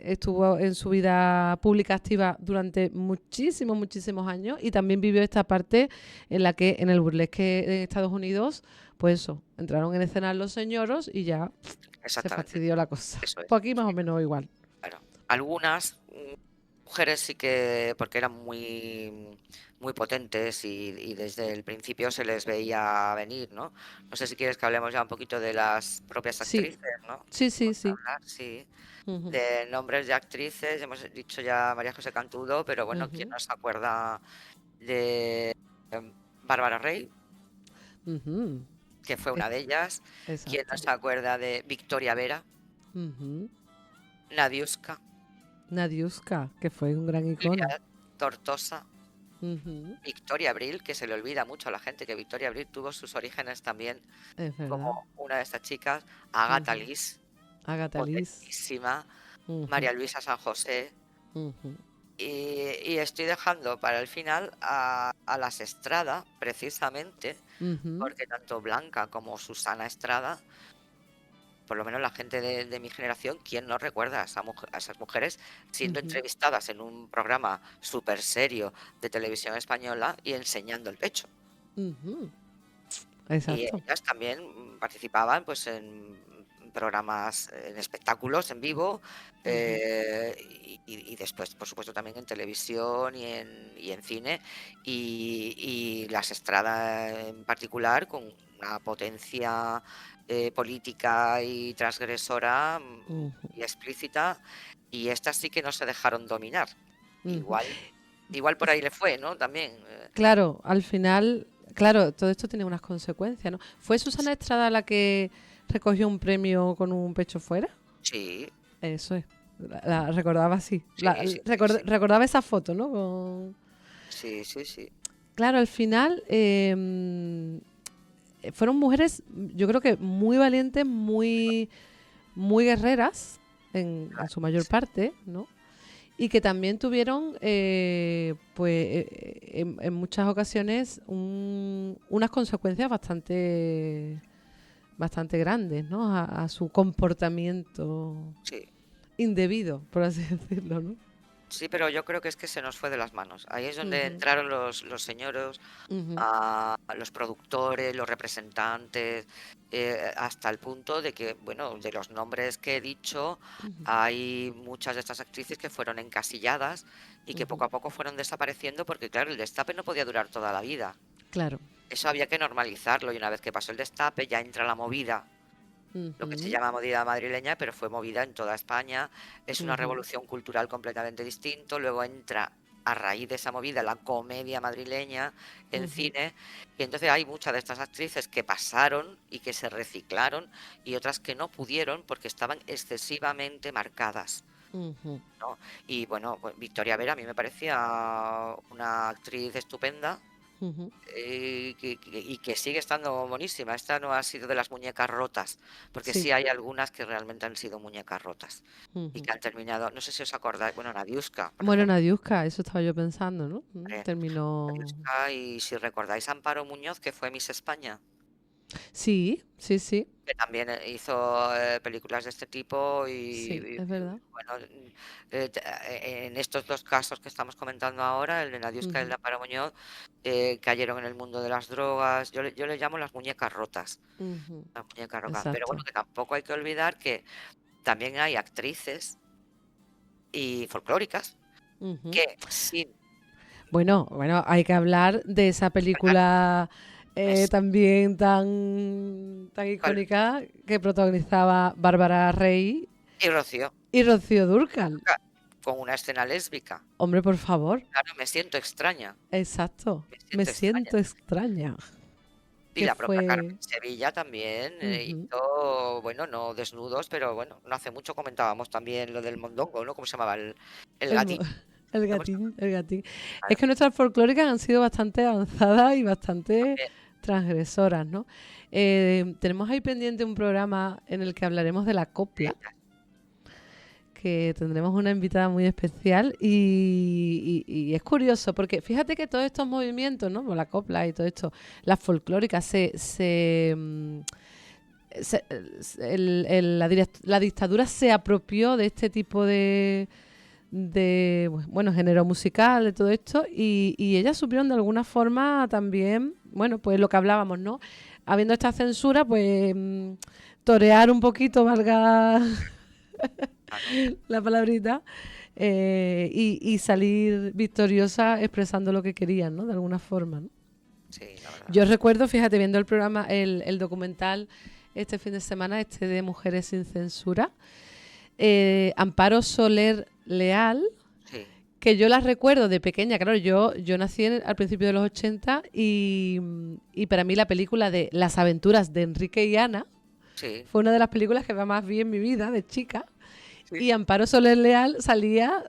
estuvo en su vida pública activa durante muchísimos, muchísimos años y también vivió esta parte en la que en el burlesque en Estados Unidos, pues eso, entraron en escena los señoros y ya se Exactamente, fastidió la cosa. eso es. Pues aquí más o menos igual. Claro. Algunas mujeres sí que, porque eran muy potentes y desde el principio se les veía venir, ¿no? No sé si quieres que hablemos ya un poquito de las propias Sí, actrices, ¿no? sí, sí, Vamos a sí. hablar, sí, Ujú, de nombres de actrices. Hemos dicho ya María José Cantudo, pero bueno, ¿quién ujú, no se acuerda de Bárbara Rey, ujú. que fue Es- una de ellas? ¿Quién no Exacto. se acuerda de Victoria Vera, Ujú. Nadiuska, Nadiuska, que fue un gran icono. Julia Tortosa, Ujú, Victoria Abril, que se le olvida mucho a la gente que Victoria Abril tuvo sus orígenes también es verdad. como una de estas chicas, Agatha Ujú. Liz, Agatha Liz. potentísima, Ujú, María Luisa San José, ujú, y estoy dejando para el final a las Estrada, precisamente, ujú, porque tanto Blanca como Susana Estrada, por lo menos la gente de mi generación, ¿quién no recuerda a esas mujeres siendo ujú, entrevistadas en un programa súper serio de televisión española y enseñando el pecho? ujú. Y Exacto. ellas también participaban pues en programas, en espectáculos en vivo, Ujú, y después, por supuesto, también en televisión y en cine, y las Estrada en particular, con una potencia política y transgresora, ujú, y explícita, y estas sí que no se dejaron dominar. ujú. Igual por ahí le fue, ¿no? También. Claro, al final, claro, todo esto tiene unas consecuencias, ¿no? ¿Fue Susana Estrada la que recogió un premio con un pecho fuera? Sí, Eso es. La recordaba así. sí, sí, sí, sí. Recordaba esa foto, ¿no? Sí, sí, sí. Claro, al final fueron mujeres, yo creo que muy valientes, muy guerreras en su mayor parte, ¿no? Y que también tuvieron, en muchas ocasiones, unas consecuencias bastante grandes, ¿no? A su comportamiento Sí, indebido, por así decirlo, ¿no? sí, pero yo creo que es que se nos fue de las manos. Ahí es donde Ujú, entraron los señoros, ujú, los productores, los representantes, hasta el punto de que, bueno, de los nombres que he dicho, ujú, hay muchas de estas actrices que fueron encasilladas y que ujú. poco a poco fueron desapareciendo porque, claro, el destape no podía durar toda la vida. Claro. Eso había que normalizarlo y una vez que pasó el destape ya entra la movida, lo que se Ujú, llama movida madrileña, pero fue movida en toda España. Es una ujú, revolución cultural completamente distinto. Luego entra a raíz de esa movida la comedia madrileña en ujú, cine. Y entonces hay muchas de estas actrices que pasaron y que se reciclaron y otras que no pudieron porque estaban excesivamente marcadas, ujú, ¿no? Y bueno, pues Victoria Vera a mí me parecía una actriz estupenda, ujú, y que sigue estando buenísima. Esta no ha sido de las muñecas rotas, porque sí. sí hay algunas que realmente han sido muñecas rotas y Ujú. que han terminado, no sé si os acordáis, bueno, Nadiuska, por Bueno, ejemplo, Nadiuska, eso estaba yo pensando, ¿no? hombre, Terminó. Nadiuska, y si recordáis Amparo Muñoz, que fue Miss España, Sí, sí, sí, que también hizo películas de este tipo sí, y, es verdad. bueno, en estos dos casos que estamos comentando ahora, el de Nadiuska y el Ujú, de Amparo Muñoz, cayeron en el mundo de las drogas. Yo le llamo las muñecas rotas. ujú, Las muñecas rojas. Pero bueno, exacto. que tampoco hay que olvidar que también hay actrices y folclóricas Ujú. que sin Bueno, hay que hablar de esa ¿verdad? película Es también tan cual- icónica que protagonizaba Bárbara Rey y Rocío, y Rocío Dúrcal. con una escena lésbica. Hombre, por favor. Claro, me siento extraña, Exacto. me Me siento extraña. siento extraña. Y Que la propia Carmen fue. Sevilla también Ujú. hizo, bueno, no desnudos, pero bueno, no hace mucho comentábamos también lo del mondongo, ¿no? ¿Cómo se llamaba? El El, mo- gatín. el ¿Cómo se gatín, el gatín. Es llama? que nuestras folclóricas han sido bastante avanzadas y bastante También. transgresoras, ¿no? Tenemos ahí pendiente un programa en el que hablaremos de la copla, que tendremos una invitada muy especial y es curioso porque fíjate que todos estos movimientos, ¿no? Como la copla y todo esto, las folclóricas la dictadura se apropió de este tipo de género musical, de todo esto, y ellas supieron de alguna forma también, bueno, pues lo que hablábamos, ¿no? Habiendo esta censura, pues torear un poquito, valga Claro. la palabrita, y salir victoriosa expresando lo que querían, ¿no? De alguna forma, ¿no? Sí, la verdad. Yo recuerdo, fíjate, viendo el programa, el documental este fin de semana, de Mujeres sin Censura, Amparo Soler Leal, Sí, que yo la recuerdo de pequeña. Claro, yo nací al principio de los 80 y para mí la película de Las aventuras de Enrique y Ana sí, fue una de las películas que más vi en mi vida de chica. sí. Y Amparo Soler Leal salía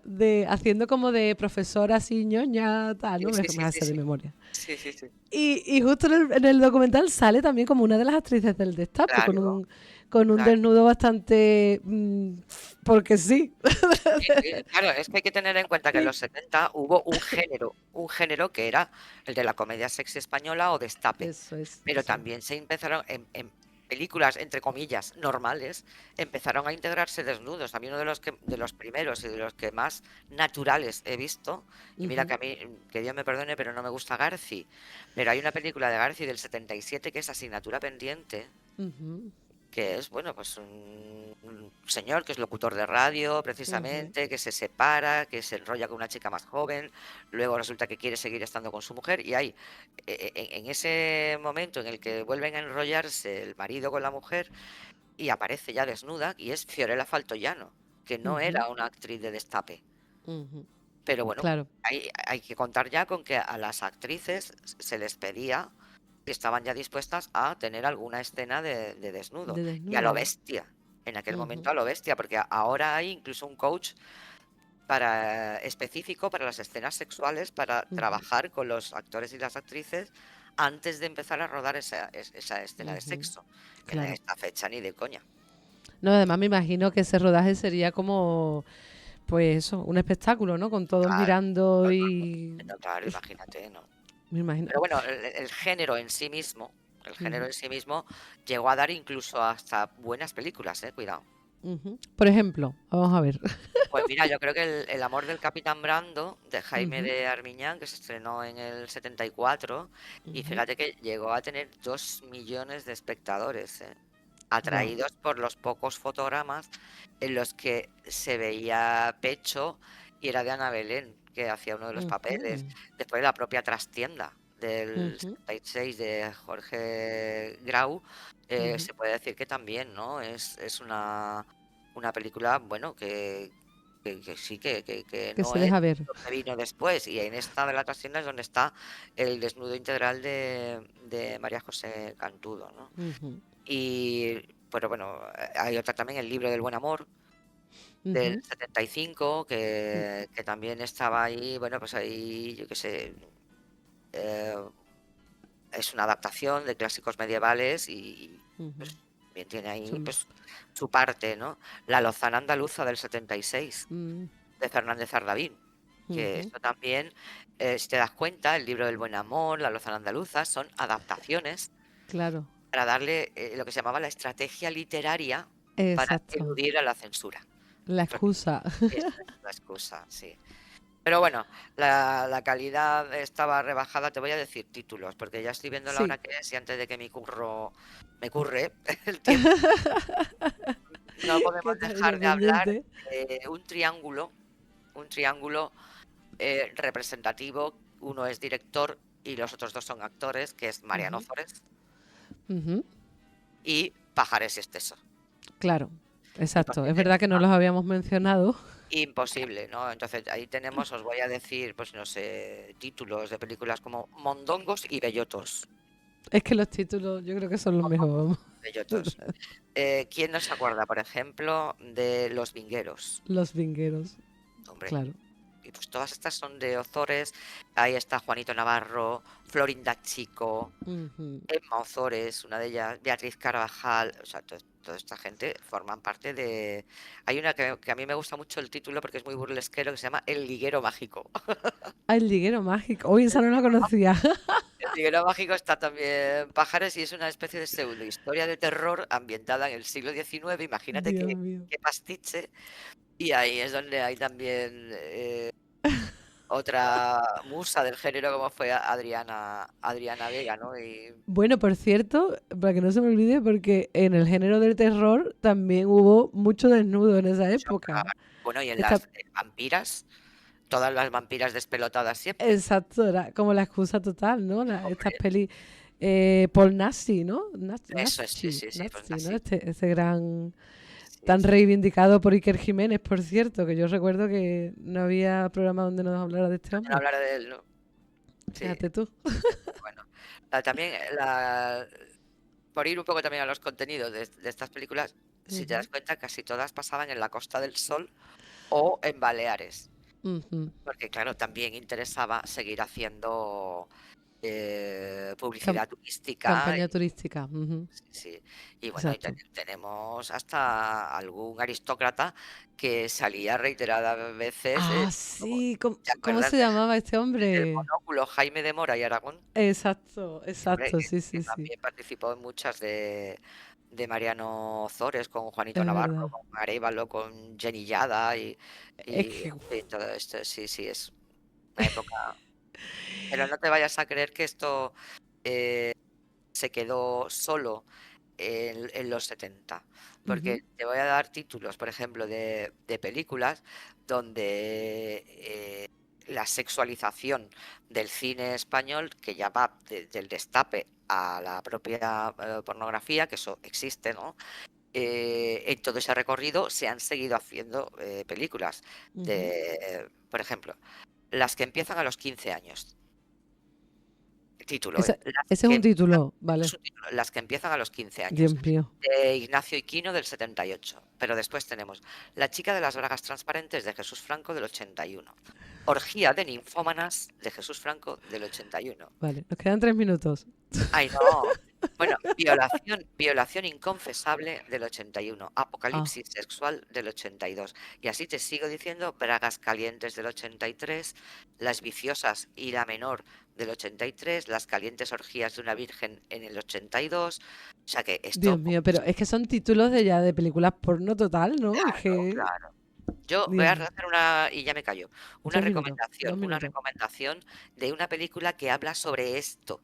haciendo como de profesora así ñoña, tal, ¿no? Sí, Me sí, me sí, hace de sí. memoria. Sí, sí, sí. Y justo en el documental sale también como una de las actrices del Destape, Claro, con un claro. desnudo bastante... porque sí. Sí, claro, es que hay que tener en cuenta que en los 70 hubo un género que era el de la comedia sexy española o destape, Eso es. pero también se empezaron en películas, entre comillas, normales, empezaron a integrarse desnudos. A mí uno de los primeros y de los que más naturales he visto, y mira que a mí, que Dios me perdone, pero no me gusta Garci, pero hay una película de Garci del 77 que es Asignatura Pendiente, Ujú, que es, bueno, pues un señor que es locutor de radio, ujú, precisamente, que se separa, que se enrolla con una chica más joven, luego resulta que quiere seguir estando con su mujer, y hay, en ese momento en el que vuelven a enrollarse el marido con la mujer, y aparece ya desnuda, y es Fiorella Faltoiano, que no ujú, era una actriz de destape. ujú. Pero bueno, Claro. hay que contar ya con que a las actrices se les pedía que estaban ya dispuestas a tener alguna escena de desnudo. De Y a lo desnudo. bestia, en aquel momento Ujú, a lo bestia, porque ahora hay incluso un coach específico para las escenas sexuales, para ujú, trabajar con los actores y las actrices antes de empezar a rodar esa escena de ujú. sexo. En Claro. esta fecha ni de coña. No, además me imagino que ese rodaje sería como, pues eso, un espectáculo, ¿no? Con todos Claro, mirando no, y... no, claro, imagínate, ¿no? Me imagino. Pero bueno, el género en sí mismo, el género Ujú, en sí mismo llegó a dar incluso hasta buenas películas, cuidado. ujú. Por ejemplo, vamos a ver. Pues mira, yo creo que el amor del Capitán Brando, de Jaime Ujú, de Armiñán, que se estrenó en el 74, y ujú. fíjate que llegó a tener 2 millones de espectadores, Guau. atraídos por los pocos fotogramas en los que se veía pecho y era de Ana Belén, que hacía uno de los papeles. Ujú, Después la propia Trastienda del ujú, 76 de Jorge Grau, ujú. se puede decir que también, ¿no? Es una película, bueno, que sí, que Que no se es deja ver. lo que vino después. Y en esta de la Trastienda es donde está el desnudo integral de María José Cantudo, ¿no? Ujú, Y bueno, hay otra también, El libro del buen amor, del ujú. 75, Mm, que también estaba ahí, bueno, pues ahí, yo qué sé, eh, es una adaptación de clásicos medievales y ujú. pues también tiene ahí Chulo. pues su parte, ¿no? La Lozana Andaluza del 76, Mm, de Fernández Ardavín, que ujú. esto también, si te das cuenta, El libro del buen amor, La Lozana Andaluza, son adaptaciones Claro. para darle lo que se llamaba la estrategia literaria para Exacto. eludir a la censura. La Porque excusa. esa es la excusa, sí. Pero bueno, la calidad estaba rebajada. Te voy a decir títulos, porque ya estoy viendo la hora Sí. que es y antes de que me curre el tiempo, no ¿Qué podemos tal ya dejar de hablar pendiente? de un triángulo representativo. Uno es director y los otros dos son actores, que es Mariano Ujú, Forés ujú. y Pajares y Esteso. Claro. Exacto. Es Imposible, verdad que no los habíamos mencionado. imposible, ¿no? Entonces ahí tenemos, os voy a decir, pues no sé, títulos de películas como Mondongos y Bellotos. Es que los títulos yo creo que son los mejores. Bellotos. ¿Quién no se acuerda, por ejemplo, de Los Vingueros? Los vingueros. Hombre, Claro. y pues todas estas son de Ozores. Ahí está Juanito Navarro, Florinda Chico, Ujú, Emma Ozores, una de ellas, Beatriz Carvajal, o sea, toda esta gente forman parte de... Hay una que a mí me gusta mucho el título porque es muy burlesquero, que se llama El Liguero Mágico. Ah, el liguero mágico. Uy, esa no la conocía. El Liguero Mágico está también Pájaros y es una especie de pseudo historia de terror ambientada en el siglo XIX. Imagínate Dios mío. qué pastiche. Y ahí es donde hay también otra musa del género como fue Adriana Vega, ¿no? Y Bueno, por cierto, para que no se me olvide, porque en el género del terror también hubo mucho desnudo en esa época. bueno, y en Esta- las vampiras, todas las vampiras despelotadas siempre. exacto, era como la excusa total, ¿no? Estas Hombre, pelis Paul Nasty, ¿no? eso es, sí, sí, sí, pues Nasty, ¿no? así. Ese gran, Sí, tan sí. reivindicado por Iker Jiménez, por cierto, que yo recuerdo que no había programa donde nos hablara de este No hombre. hablar de él, ¿no? Sí, Fíjate tú. bueno. También, por ir un poco también a los contenidos de estas películas, si te das Ujú, cuenta, casi todas pasaban en la Costa del Sol o en Baleares. ujú. Porque, claro, también interesaba seguir haciendo Cam- publicidad turística. campaña turística. Ujú, Sí, sí. Y bueno, y exacto. tenemos hasta algún aristócrata que salía reiteradas veces. Ah, ¿Cómo sí. te ¿Cómo acuerdas se llamaba este del hombre? monóculo Jaime de Mora y Aragón? Exacto, Hombre, exacto, sí, que sí, sí. también participó en muchas de Mariano Zores, con Juanito Es Navarro, verdad. con Arévalo, con Jenny Yada Es y que en fin, todo esto. Sí, sí, es una época. Pero no te vayas a creer que esto se quedó solo en los 70, ujú, porque te voy a dar títulos, por ejemplo, de películas donde la sexualización del cine español, que ya va del destape a la propia pornografía, que eso existe, ¿no? En todo ese recorrido se han seguido haciendo películas ujú. por ejemplo, las que empiezan a los 15 años. Título, Ese, las ese es que un empiezan, título, esto vale. es un título, las que empiezan a los 15 Dios años, mío. de Ignacio Iquino del 78. Pero después tenemos La chica de las bragas transparentes de Jesús Franco del 81. Orgía de ninfómanas de Jesús Franco del 81. Vale, nos quedan 3 minutos. Ay, no. Bueno, violación inconfesable del 81, Ah, apocalipsis sexual del 82. Y así te sigo diciendo, bragas calientes del 83, las viciosas y la menor del 83, las calientes orgías de una virgen en el 82. O sea que Dios esto, mío, pero es que son títulos de ya de películas porno total, ¿no? Es claro, que, claro. Yo voy Dios a mío. hacer y ya me callo, 2 una minutos. recomendación de una película que habla sobre esto.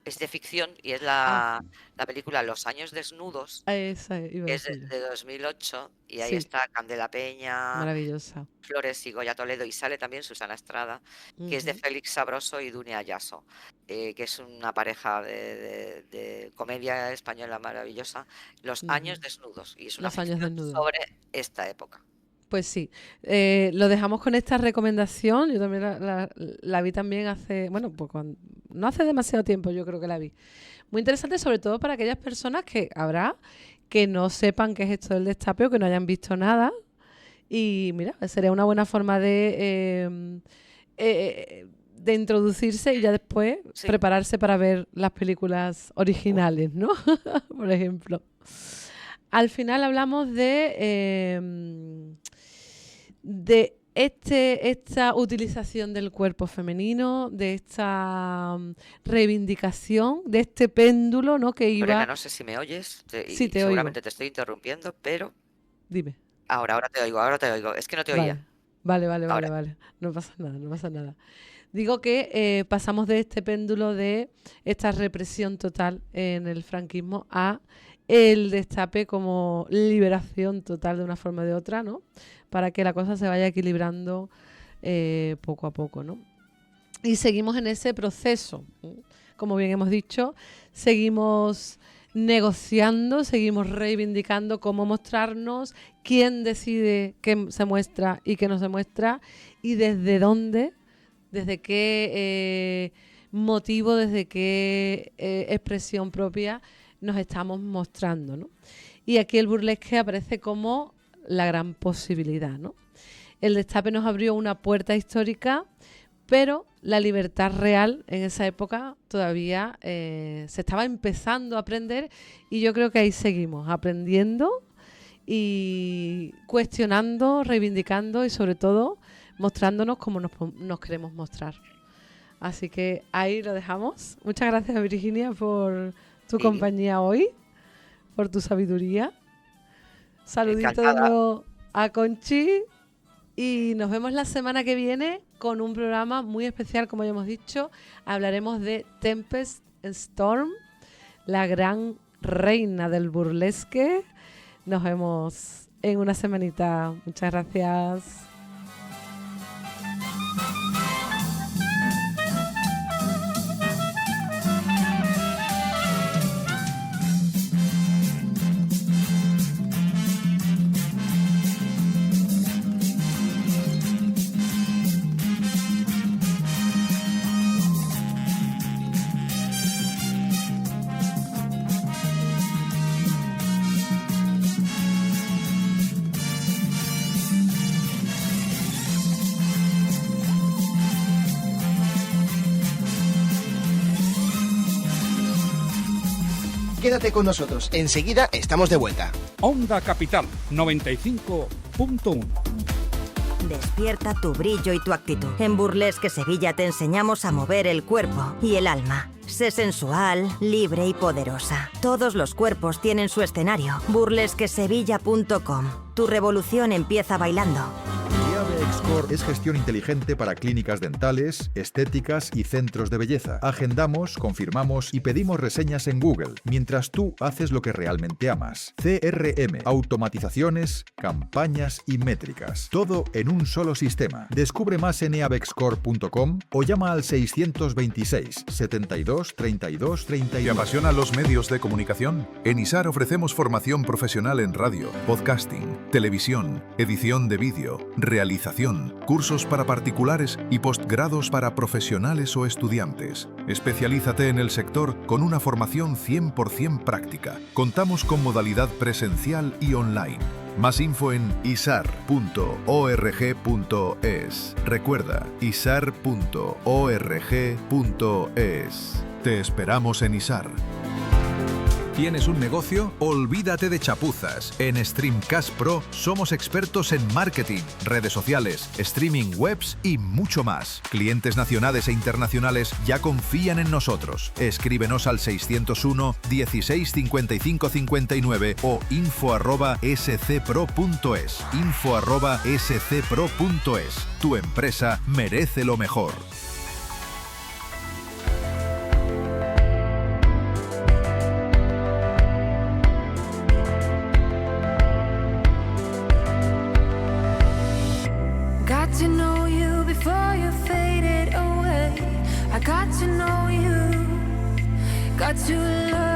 Es de ficción y es Ah, la película Los años desnudos, esa iba a que es decir yo. de 2008, y ahí Sí, está Candela Peña, maravillosa. Flores y Goya Toledo, y sale también Susana Estrada, que es de Ujú, Félix Sabroso y Dunia Ayaso, que es una pareja de comedia española maravillosa, Los años ujú. desnudos, y es una Los años ficción desnudos. sobre esta época. Pues sí, lo dejamos con esta recomendación. Yo también la vi también hace, bueno, pues no hace demasiado tiempo yo creo que la vi. Muy interesante, sobre todo para aquellas personas que habrá que no sepan qué es esto del destape o que no hayan visto nada. Y mira, sería una buena forma de introducirse y ya después Sí, prepararse para ver las películas originales, ¿no? Por ejemplo. Al final hablamos de esta utilización del cuerpo femenino, de esta reivindicación, de este péndulo, ¿no? Que Lorena, iba... no sé si me oyes, Sí, y te oigo. seguramente te estoy interrumpiendo, pero Dime. ahora te oigo, ahora te oigo. Es que no te oía. Vale. Vale, vale, vale, Ahora. vale. No pasa nada, no pasa nada. Digo que pasamos de este péndulo de esta represión total en el franquismo a el destape como liberación total de una forma o de otra, ¿no? Para que la cosa se vaya equilibrando poco a poco, ¿no? Y seguimos en ese proceso. Como bien hemos dicho, seguimos negociando, seguimos reivindicando cómo mostrarnos, quién decide qué se muestra y qué no se muestra y desde dónde, desde qué motivo, desde qué expresión propia nos estamos mostrando, ¿no? Y aquí el burlesque aparece como la gran posibilidad, ¿no? El destape nos abrió una puerta histórica, pero la libertad real en esa época todavía se estaba empezando a aprender y yo creo que ahí seguimos aprendiendo y cuestionando, reivindicando y sobre todo mostrándonos como nos queremos mostrar. Así que ahí lo dejamos. Muchas gracias, Virginia, por tu Sí, compañía hoy, por tu sabiduría. Saludito de encantada. nuevo a Conchi y nos vemos la semana que viene con un programa muy especial, como ya hemos dicho. Hablaremos de Tempest Storm, la gran reina del burlesque. Nos vemos en una semanita. Muchas gracias. Quédate con nosotros, enseguida estamos de vuelta. Onda Capital 95.1. Despierta tu brillo y tu actitud. En Burlesque Sevilla te enseñamos a mover el cuerpo y el alma. Sé sensual, libre y poderosa. Todos los cuerpos tienen su escenario. burlesquesevilla.com. Tu revolución empieza bailando. IAVE Excore es gestión inteligente para clínicas dentales, estéticas y centros de belleza. Agendamos, confirmamos y pedimos reseñas en Google, mientras tú haces lo que realmente amas. CRM, automatizaciones, campañas y métricas. Todo en un solo sistema. Descubre más en iavexcore.com o llama al 626 72 32 31. ¿Te apasionan los medios de comunicación? En ISAR ofrecemos formación profesional en radio, podcasting, televisión, edición de vídeo, realización, cursos para particulares y postgrados para profesionales o estudiantes. Especialízate en el sector con una formación 100% práctica. Contamos con modalidad presencial y online. Más info en isar.org.es. Recuerda, isar.org.es. Te esperamos en ISAR. ¿Tienes un negocio? Olvídate de chapuzas. En Streamcast Pro somos expertos en marketing, redes sociales, streaming webs y mucho más. Clientes nacionales e internacionales ya confían en nosotros. Escríbenos al 601 16 55 59 o info@scpro.es. info@scpro.es. Tu empresa merece lo mejor. To know you before you faded away. I got to know you, got to love